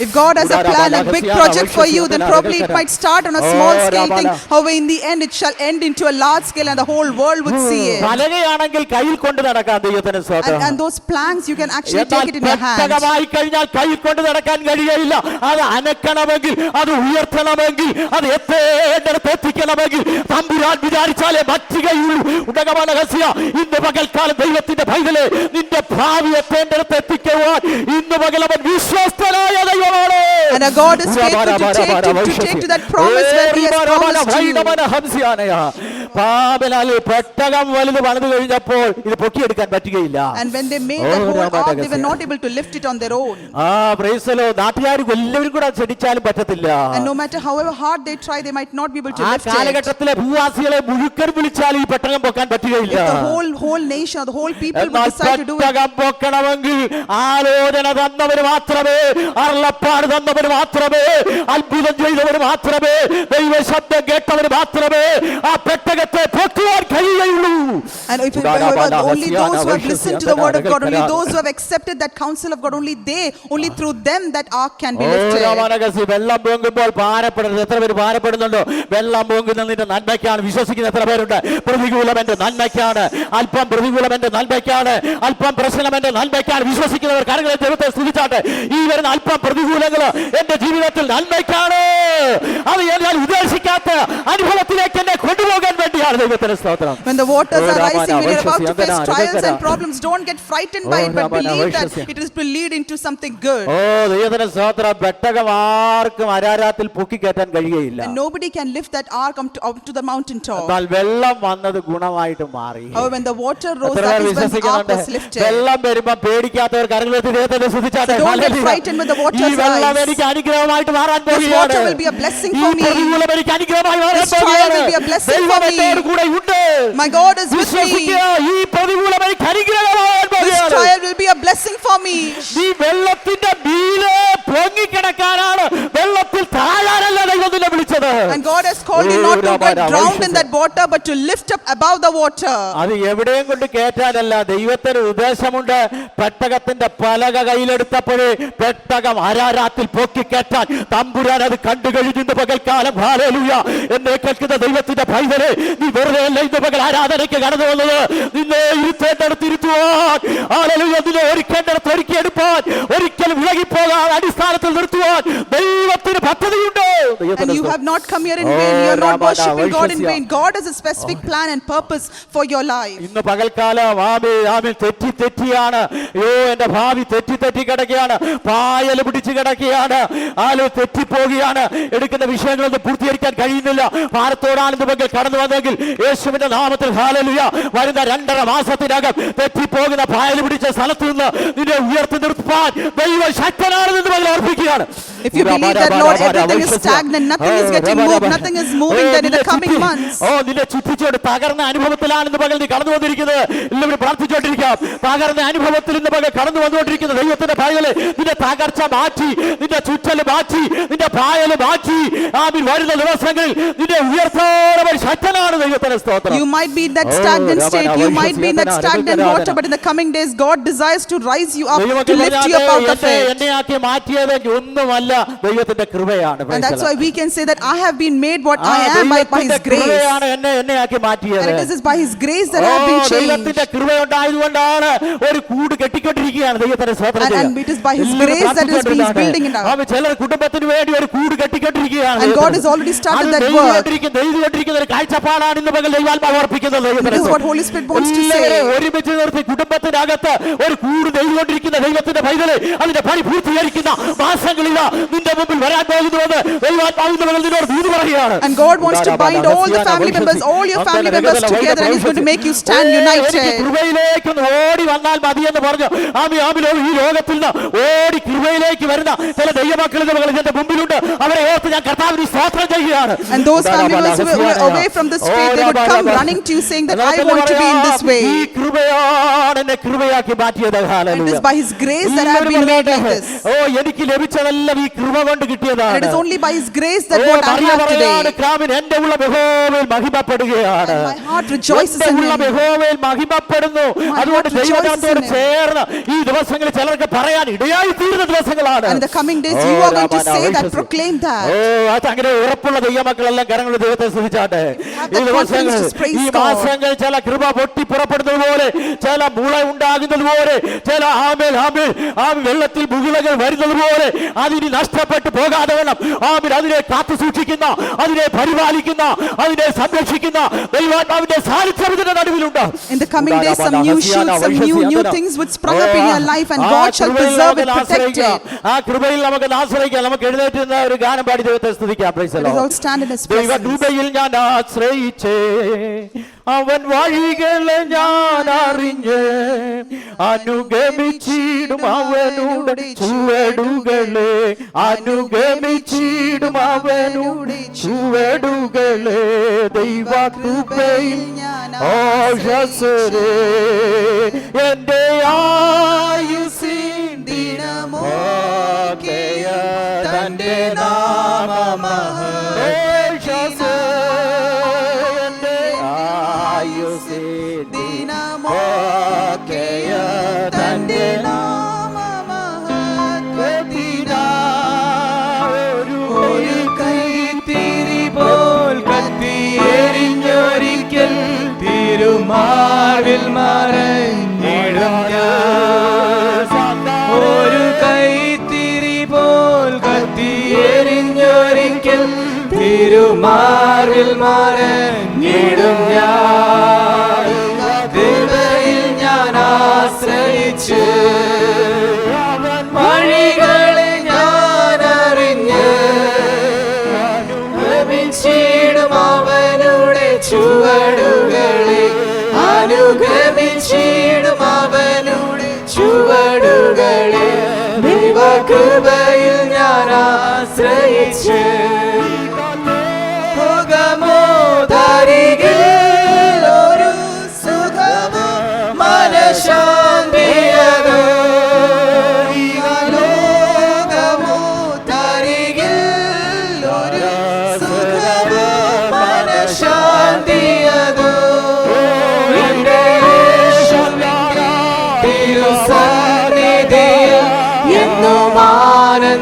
If God has a plan, a big project for you, then probably it might start on a small scale thing. However, in the end, it shall end into a large scale, and the whole world would see it. പലകയാണെങ്കിൽ കയ്യിൽ കൊണ്ട് നടക്കാൻ ദൈവത്തിന് സ്തോത്രം. And those plans, you can actually take it in your hand. പെട്ടകമായി കഴിഞ്ഞാൽ കയ്യിൽ കൊണ്ട് നടക്കാൻ കഴിയില്ല. അത് അനക്കണമെങ്കിൽ, അത് ഉയർത്തണമെങ്കിൽ, അത് എത്തേണ്ടടുത്ത് എത്തിക്കണമെങ്കിൽ തമ്പുരാൻ വിചാരിച്ചാലേ പറ്റുകയുള്ളൂ. ഇന്ന് പകൽക്കാലം ദൈവത്തിന്റെ പൈതലേ, നിന്റെ ഭാവി എത്തേണ്ടടുത്ത് എത്തിക്കുവാൻ ഇന്ന് പകൽ അവൻ വിശ്വസ്തനായ ദൈവമാണ്. And God is faithful to take to that promise where He has promised to you. പെട്ടകം വലുത് പണിത് കഴിഞ്ഞപ്പോൾ ഇത് പൊക്കിയെടുക്കാൻ പറ്റുകയില്ല. And when they made that whole ark, they were not able to lift it on their own. നാട്ടുകാർക്ക് എല്ലാവരും കൂടെ ക്ഷണിച്ചാലും പറ്റത്തില്ല. And no matter however hard they try, they might not be able to lift it. കാലഘട്ടത്തിലെ ഭൂവാസികളെ മുഴുക്കൻ വിളിച്ചാൽ ഈ പെട്ടകം പൊക്കാൻ പറ്റുകയില്ല. If the whole nation, the whole people would decide to do it. പെട്ടകം പൊക്കണമെങ്കിൽ ആലോചന തന്നവർ മാത്രമേ, അരുളപ്പാട് തന്നവർ മാത്രമേ, അത്ഭുതം ചെയ്തവർ മാത്രമേ, ദൈവ ശബ്ദം കേട്ടവർ മാത്രമേ ആ പെട്ടകത്തെ പൊക്കുവാൻ കഴിയുകയുള്ളൂ. And if only those who have listened to the word of God, only those who have accepted that counsel of God, only through them that ark can be lifted. വെള്ളം പൊങ്ങുമ്പോൾ ഭാരപ്പെടരുത്. എത്ര പേര് ഭാരപ്പെടുന്നുണ്ടോ? വെള്ളം പൊങ്ങുന്നതിന്റെ നന്മയ്ക്കാണ് വിശ്വസിക്കുന്ന എത്ര പേരുണ്ട്? പ്രതികൂലം എന്റെ നന്മയ്ക്കാണ്, അല്പം പ്രതികൂലം എന്റെ നന്മയ്ക്കാണ്, അല്പം പ്രശ്നം എന്റെ നന്മയ്ക്കാണ് വിശ്വസിക്കുന്നവർ കരങ്ങളെ ദൈവത്തെ സ്തുതിച്ചാട്ടെ. ഈ വരുന്ന അല്പം പ്രതികൂലങ്ങൾ എന്റെ ജീവിതത്തിൽ നന്മയ്ക്കാണ്. അത് ഞാൻ ഉദ്ദേശിക്കാത്ത അനുഭവത്തിലേക്ക് എന്നെ കൊണ്ടുപോകാൻ വേണ്ടിയാണ് ദൈവത്തിന്റെ സ്തോത്രം. When the waters are rising, when you're about to face trials and problems, don't get frightened by it, but believe that it is to lead into something good. ദൈവത്തിന്റെ സ്തോത്രം. പെട്ടകം ആർക്കും അരാരാത്തിൽ പൊക്കി കയറ്റാൻ കഴിയുകയില്ല. And nobody can lift that ark up to the mountain top. എന്നാൽ വെള്ളം വന്നത് ഗുണമായിട്ട് മാറി. However, when the water rose, that is when the ark was lifted. വെള്ളം വരുമ്പോൾ പേടിക്കാത്തവർ കരങ്ങളെത്തി ദൈവത്തെ സ്തുതിച്ചാട്ടെ. Don't get frightened when the waters rise. ഈ വെള്ളം എനിക്ക് അനുഗ്രഹമായിട്ട് മാറാൻ This പോകുകയാണ്. water will be a blessing for me. എനിക്ക് അനുഗ്രഹമായി മാറാൻ This trial will be a blessing for me. My God is with me. ഈ പ്രതികൂലം എനിക്ക് അനുഗ്രഹമാകാൻ This പോകുകയാണ്. trial will be a blessing for me. ഈ വെള്ളത്തിന്റെ മീതെ പൊങ്ങിക്കിടക്കാനാണ്, വെള്ളത്തിൽ താഴാനല്ല ദൈവം നിന്നെ വിളിച്ചത്. വിളിച്ചത്. And God has called you not to get drowned in that water, but to lift up above the water. അത് എവിടെയും കൊണ്ട് കേറ്റാനല്ല, ദൈവത്തിന് ഉദ്ദേശമുണ്ട്. പെട്ടകത്തിന്റെ പലക കയ്യിലെടുത്തപ്പോഴേ പെട്ടകം അരാരാത്തിൽ പൊക്കിക്കേറ്റാൻ തമ്പുരാൻ അത് കണ്ടു കഴിഞ്ഞിട്ട് പകൽക്കാലം. ഹല്ലേലൂയ. എന്നെ കേൾക്കുന്ന ദൈവത്തിന്റെ പൈതലേ, നീ വെറുതെ അല്ല ഇന്ന് പകൽ ആരാധനയ്ക്ക് കടന്നു വന്നത്. നിന്നെ ഇരുത്തേണ്ടടുത്ത് ഇരുത്തുവാൻ, ഹല്ലേലൂയ, നിന്നെ ഒരുക്കേണ്ടടുത്ത് ഒരുക്കിയെടുപ്പാൻ, ഒരിക്കലും വിലകിപ്പോകാൻ അടിസ്ഥാനത്തിൽ നിർത്തുവാൻ ദൈവത്തിന് പദ്ധതിയുണ്ട്. And you have not come here in vain. You are not worshiping God in vain. God has a specific plan and purpose for your life. ഇന്ന് പകൽക്കാലം ആമേൻ തെറ്റിയാണ്. അയ്യോ, എന്റെ ഭാവി തെറ്റി കിടക്കുകയാണ്, പായൽ പിടിച്ച് കിടക്കുകയാണ്, ആലോ തെറ്റിപ്പോവുകയാണ്, എടുക്കുന്ന വിഷയങ്ങളൊന്നും പൂർത്തീകരിക്കാൻ കഴിയുന്നില്ല. ഭാരത്തോടാണ് ഇന്ന് പകൽ കടന്നു വന്നെങ്കിൽ യേശുവിന്റെ നാമത്തിൽ ഹല്ലേലൂയ, വരുന്ന 2.5 മാസത്തിനകം തെറ്റിപ്പോകുന്ന പായൽ പിടിച്ച സ്ഥലത്ത് നിന്ന് നിന്നെ ഉയർത്തി നിർത്താൻ ദൈവം ശക്തനാണെന്ന് ഇന്ന് പകൽ ഓർമ്മിക്കുകയാണ്. If you believe that, Lord, everything is stagnant, nothing is getting moved, nothing is moving, then in the coming months. നിന്നെ ചുറ്റിച്ചോട് തകർന്ന അനുഭവത്തിലാണ് ഇന്ന് പകൽ നീ കടന്നു വന്നിരിക്കുന്നത്. എല്ലാവരും പ്രാർത്ഥിച്ചുകൊണ്ടിരിക്കാം. തകർന്ന അനുഭവത്തിൽ ഇന്ന് പകൽ കടന്നു വന്നുകൊണ്ടിരിക്കുന്ന ദൈവത്തിന്റെ പായല് നിന്റെ തകർച്ച മാറ്റി, നിന്റെ ചുറ്റല് മാറ്റി, നിന്റെ പായല് മാറ്റി. ആമേൻ. വരുന്ന ദിവസങ്ങളിൽ നിന്നെ ഉയർത്താൻ ശക്തനാണ് ദൈവത്തിന്റെ സ്തോത്രം. You might be in that stagnant state, you might be in that stagnant water, but in the coming days God desires to rise you up, to lift you up out of it. എന്നെയാക്കി മാറ്റിയത് ഒന്നുമല്ല, ദൈവത്തിന്റെ കൃപയാണ്. And that's why we can say that I have been made what I am by His grace. എന്നെയാക്കി മാറ്റിയത്. And it is by His grace that I have been changed. ദൈവത്തിന്റെ കൃപയുണ്ടായതുകൊണ്ടാണ് ഒരു കൂട് കെട്ടിക്കൊണ്ടിരിക്കുകയാണ് ദൈവത്തിന്റെ സ്തോത്രം. And it is by His grace that He is building it up. ചിലർ കുടുംബത്തിന് വേണ്ടി ഒരു കൂട് കെട്ടിക്കൊണ്ടിരിക്കുകയാണ്. And God has already started that work. ദൈവകൊണ്ടിരിക്കുന്ന ഒരു കാഴ്ചപ്പാടാണ് ഇന്ന് പകൽ ദൈവാത്മാവ് ഓർപ്പിക്കുന്നത്. This is what Holy Spirit wants to say. ഒരുമിച്ച് നിർത്തി കുടുംബത്തിനകത്ത് ഒരു കൂട് ദൈവകൊണ്ടിരിക്കുന്ന ദൈവത്തിന്റെ പൈതല് അതിന്റെ പണി പൂർത്തീകരിക്കുന്ന മാസങ്ങളില്ല നിന്റെ മുമ്പിൽ വരാൻ പോകുന്നുവെന്ന് ദൈവാത്മാവ് ഇന്ന് പകൽ നിന്നോട് ദൂത് പറയുകയാണ്. And God wants to bind all the family members, all your family members together, and He's going to make you stand united. കൃപയിലേക്ക് ഓടി വന്നാൽ മതിയെന്ന് പറഞ്ഞു. ഈ ലോകത്തിൽ നിന്ന് ഓടി കൃപയിലേക്ക് വരുന്ന ചില ദൈവമക്കൾ എന്റെ മുമ്പിലുണ്ട്. അവരെ ഓർത്ത് ഞാൻ കർത്താവിന് സ്തോത്രം ചെയ്യുകയാണ്. And those family members who were away from this faith, they would come running to you saying that I want to be in this way. ഈ കൃപയാണ് എന്നെ കൃപയാക്കി മാറ്റിയത്. And it is by His grace that I have been made like this. എനിക്ക് ലഭിച്ചതെല്ലാം ഈ കൃപ കൊണ്ട് കിട്ടിയതാണ്. And it is only by His grace that what I have today. എന്റെ ഉള്ള യഹോവയിൽ മഹിമപ്പെടുകയാണ്. My heart rejoices in Him. യഹോവയിൽ മഹിമപ്പെടുന്നു. അതുകൊണ്ട് ദൈവത്തോട് ചേർന്ന് ഈ ദിവസങ്ങളിൽ ചിലർക്ക് പറയാൻ ഇടയായി തീരുന്ന ദിവസങ്ങളാണ്. And in the coming days you are going to say that, proclaim that. അത് അങ്ങനെ ഉറപ്പുള്ള ദൈവമക്കളെല്ലാം കരങ്ങൾ ദൈവത്തെ സ്തുതിച്ചാട്ടെ. ഈ ദിവസങ്ങൾ ഈ മാസങ്ങൾ ചില കൃപ പൊട്ടി പുറപ്പെടുന്നത് പോലെ, ചില മുള ഉണ്ടാകുന്നത് പോലെ, ചില വെള്ളത്തിൽ മുകിളകൾ വരുന്നത് പോലെ അതിന് നഷ്ടപ്പെട്ടു പോകാതെ വേണം അതിനെ കാത്തു സൂക്ഷിക്കുന്ന, അതിനെ പരിപാലിക്കുന്ന, അതിനെ സംരക്ഷിക്കുന്ന ദൈവാത്മാവിന്റെ സാന്നിധ്യത്തിന്റെ നടുവിലുണ്ട്. In the coming days some new shoots, some new things would sprung up in your life, and God shall preserve it, protect it. ആ കൃപയിൽ നമുക്ക് ആശ്രയിക്കാം. നമുക്ക് എഴുന്നേറ്റുന്ന ഒരു ഗാനം പാടി ദൈവത്തെ സ്തുതിക്കാം. Price the Lord. Let us all stand in His ദൈവ presence. കൃപയിൽ ഞാൻ ആശ്രയിച്ചേ, അവൻ വഴികളെ ഞാൻ അറിഞ്ഞ് അനുഗമിച്ചിടും അവനുടെ ചുവടുകളെ, അനുഗമിച്ചിടും അവനുടെ ചുവടുകളെ. ദൈവ കൃപയിൽ ഓഷസരേ എന്റെ ആയുസ്സിൻ ദിനമൊക്കെയ തന്റെ നാമമഹോഷസേ എന്റെ ആയുസ്സിൻ ദിനമൊക്കെയ തന്റെ ഒരു കൈത്തിരി പോൽ കത്തിയെരിഞ്ഞൊരിക്കൽ തിരുമാറിൽ മറഞ്ഞിടും ഞാൻ. ഒരു കൈത്തിരി പോൽ കത്തിയെരിഞ്ഞൊരിക്കൽ തിരുമാറിൽ മറഞ്ഞിടും ഞാൻ. കൃപയിൽ ഞാൻ ആശ്രയിച്ച് വഴികളെ ഞാൻ അറിഞ്ഞ് അനുഗമിച്ചിടും അവനുടെ ചുവടുകളെ, അനുഗമിച്ചിടും അവനുടെ ചുവടുകളെ. ദൈവകൃപയിൽ ഞാൻ ആശ്രയിച്ച് ഭോഗമോ ധരികിൽ ഒരു സുഖമോ മനഃശാന്തിയതോ, ലോകമോ ധരികിൽ ഒരു സുഖ എന്നും ആനന്ദമുണ്ടെനിക്ക്.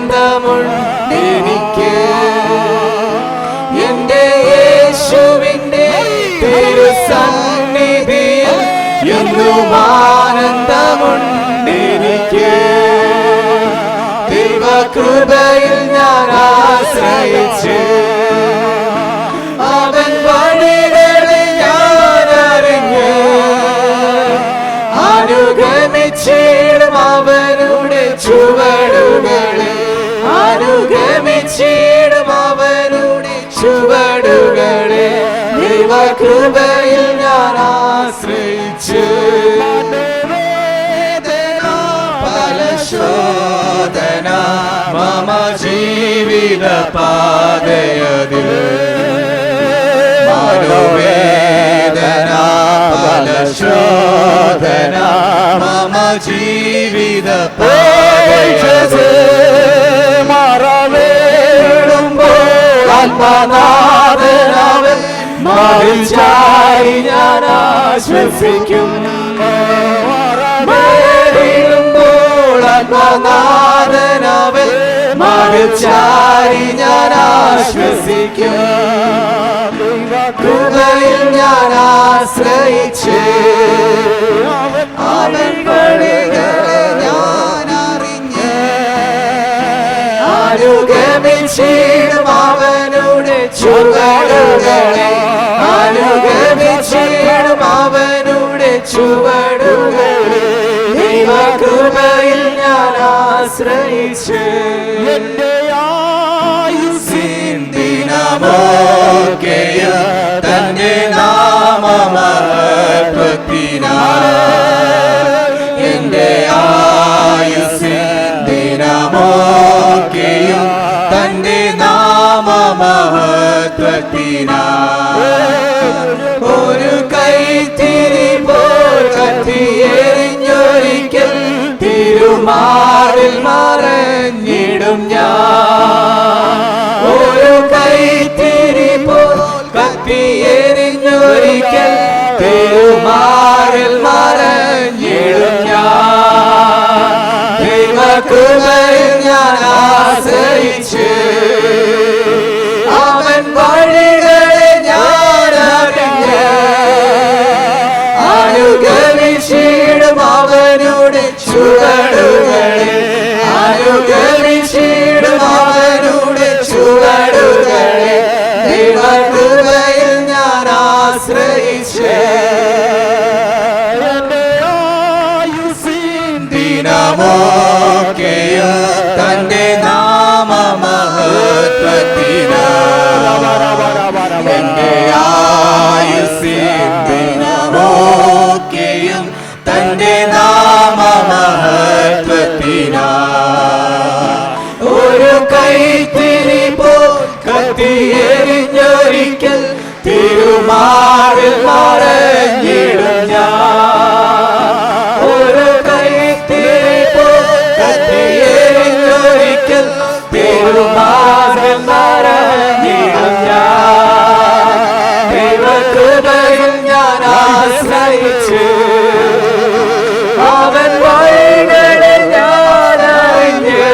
എന്റെ യേശുവിന്റെ തിരുസന്നിധിയിൽ എന്നും ആനന്ദമുണ്ടെനിക്ക്. ദൈവകൃപയിൽ ഞാൻ ആശ്രയിച്ച് അവൻ വഴികളിൽ ഞാൻ അറിഞ്ഞ് അനുഗമിച്ചിടും അവനുടെ ചുവടുകളെ. അനുഗമിച്ചിടും അവനുടെ ചുവടുകളെ. ദൈവകൃപയിൽ ഞാൻ ആശ്രയിച്ച് പല ശോധന മമ ജീവിത പാതയതിൽ മനോവേദന പല ശോധന മമ ജീവിത പാതയതിൽ മറവേടുമ്പോൾ ആത്മനാഥനവൻ മറിച്ചായി ഞാൻ ആശ്വസിക്കും. മറവേടുമ്പോൾ ആത്മനാഥനവൻ മറിച്ചായി ഞാൻ ആശ്വസിക്കും. കൃപയിൽ ഞാൻ ആശ്രയിച്ച് അവൻ വഴികളെ ഞാൻ അറിഞ്ഞ് അനുഗമിച്ചിടും അവനുടെ ചുവടുകളെ. അനുഗമിച്ചിടും അവനുടെ ചുവടുകളെ. ദൈവകൃപയിൽ ഞാൻ ആശ്രയിച്ച് എന്റെ ആയുസ്സിൻ ദിനമൊക്കെയും തന്റെ നാമമഹത്വത്തിനായി. എന്റെ ആയുസ്സിൻ ദിനമൊക്കെയും തന്റെ നാമമഹത്വത്തിനായി. ഒരു കൈത്തിരി പോൽ കത്തിയെറിഞ്ഞൊരിക്കൽ തിരുമാറിൽ മറഞ്ഞിടും ഞാൻ. ഒരു കൈത്തിരി പോൽ കത്തിയെറിഞ്ഞൊരിക്കൽ തിരുമാറിൽ മറഞ്ഞിടും ഞാൻ. ദൈവകൃപയിൽ ഞാൻ ആശ്രയിച്ച് അവൻ വഴികളെ ഞാൻ അറിഞ്ഞ് അനുഗമിച്ചിടും അവനുടെ ചുവടുകളെ. അനുഗമിച്ചിടും അവനുടെ ചുവടുകളെ. ദൈവകൃപയിൽ ഞാൻ ആശ്രയിച്ച് എന്റെ ആയുസ്സിൻ ദിനമൊക്കെയും തന്റെ നാമമഹത്വത്തിനായി. എന്റെ ആയുസ്സിൻ ദിനമൊക്കെയും തന്റെ നാമമഹത്വത്തിനായി. ഒരു കൈത്തിരി പോൽ കത്തിയെറിഞ്ഞൊരിക്കൽ തിരുമാറിൽ മറഞ്ഞിടും ഞാൻ. ഒരു കൈത്തിരി പോൽ കത്തിയെറിഞ്ഞൊരിക്കൽ തിരുമാറിൽ മറഞ്ഞിടും ഞാൻ. ദൈവകൃപയിൽ ഞാൻ ആശ്രയിച്ച് അവൻ വഴികളെ ഞാൻ അറിഞ്ഞ്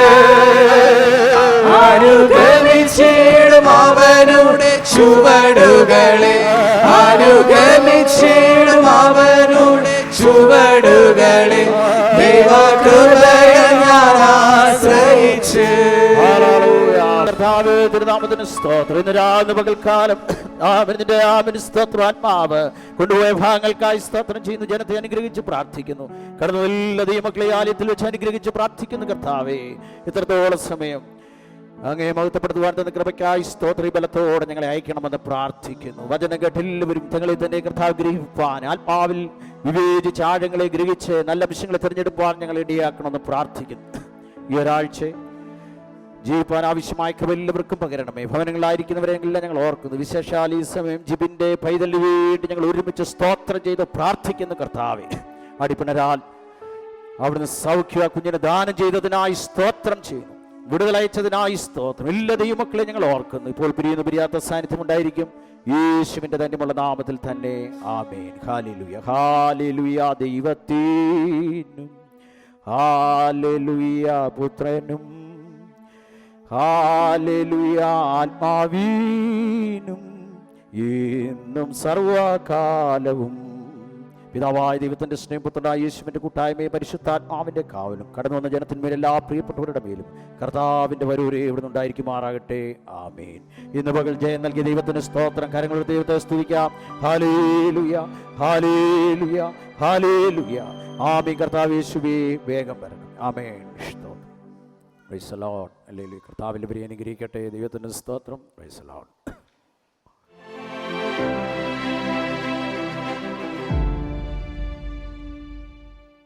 അനുഗമിച്ചിടും അവനുടെ ചുവടുകളെ. അനുഗമിച്ചിടും അവനുടെ ചുവടുകളെ. ദൈവകൃപയിൽ ഞാൻ ആശ്രയിച്ച് തിരുനാമത്തിന് സ്തോത്രം. ഇന്ന് രാവിലെ പകൽക്കാലം നിന്റെ സ്തോത്രം ആത്മാവ് കൊണ്ടുപോയ ഭാഗങ്ങൾക്കായി സ്തോത്രം ചെയ്യുന്നു. ജനത്തെ അനുഗ്രഹിച്ച് പ്രാർത്ഥിക്കുന്നു. കടന്നു എല്ലാ ദൈവമക്കളെ ആലയത്തിൽ വെച്ച് അനുഗ്രഹിച്ച് പ്രാർത്ഥിക്കുന്നു. കർത്താവേ, ഇത്രത്തോളം സമയം അങ്ങേ മഹത്വപ്പെടുത്തുവാൻ തന്ന കൃപയ്ക്കായി സ്തോത്ര ബലത്തോടെ ഞങ്ങളെ അയക്കണമെന്ന് പ്രാർത്ഥിക്കുന്നു. വചനം കേട്ട് എല്ലാവരും തങ്ങളെ തന്നെ കർത്താവ് ഗ്രഹിപ്പാൻ, ആത്മാവിൽ വിവേചിച്ച് ആഴങ്ങളെ ഗ്രഹിച്ച് നല്ല വിഷയങ്ങളെ തിരഞ്ഞെടുപ്പാൻ ഞങ്ങളെ ഇടയാക്കണമെന്ന് പ്രാർത്ഥിക്കുന്നു. ഈ ഒരാഴ്ച ജീവിപ്പാൻ ആവശ്യമായ കൃപ എല്ലാവർക്കും പകരണമേ. ഭവനങ്ങളായിരിക്കുന്നവരെല്ലാം ഞങ്ങൾ ഓർക്കുന്നു. വിശേഷാൽ ഈ സമയം ജിബിന്റെ പൈതലിന് വേണ്ടി ഞങ്ങൾ ഒരുമിച്ച് സ്തോത്രം ചെയ്ത് പ്രാർത്ഥിക്കുന്നു. കർത്താവേ, അടിപ്പിണരാൽ അവിടുന്ന് സൗഖ്യ കുഞ്ഞിനെ ദാനം ചെയ്തതിനായി സ്തോത്രം ചെയ്യുന്നു. വിടുതലയച്ചതിനായി സ്തോത്രം. എല്ലാ ദൈവമക്കളെ ഞങ്ങൾ ഓർക്കുന്നു. ഇപ്പോൾ പിരിയാത്ത സാന്നിധ്യം ഉണ്ടായിരിക്കും. യേശുവിന്റെ ധന്യമുള്ള നാമത്തിൽ തന്നെ ആമേൻ. ഹല്ലേലൂയ, ഹല്ലേലൂയ. ദൈവത്തിനും ഹാലേലുയ പുത്രനും ഹാലേലുയ ആത്മാവീനും ഇന്നും സർവകാലവും. പിതാവായ ദൈവത്തിന്റെ സ്നേഹപുത്രനായ യേശുവിന്റെ കൂട്ടായ്മയും പരിശുദ്ധാത്മാവിന്റെ കാവലും കടന്നു വന്ന ജനത്തിന്മേൽ എല്ലാ പ്രിയപ്പെട്ടവരുടെ മേലും കർത്താവിന്റെ വരൂരെ ഇവിടെ നിന്നുണ്ടായിരിക്കുമാറാകട്ടെ. ആമേൻ. ഇന്ന് പകൽ ജയം നൽകിയ ദൈവത്തിന് സ്തോത്രം. കരങ്ങളുടെ ദൈവത്തെ സ്തുതിക്കാം. ഹല്ലേലൂയ ഹല്ലേലൂയ ഹല്ലേലൂയ. ആമേൻ. കർത്താവ് യേശുവേ വേഗം വരണം. ആമേൻ. സ്തോത്രം. Praise the Lord. ഹല്ലേലൂയ. കർത്താവിന്റെ പ്രിയ അനുഗ്രഹിക്കട്ടെ. ദൈവത്തിന് സ്തോത്രം. Praise the Lord.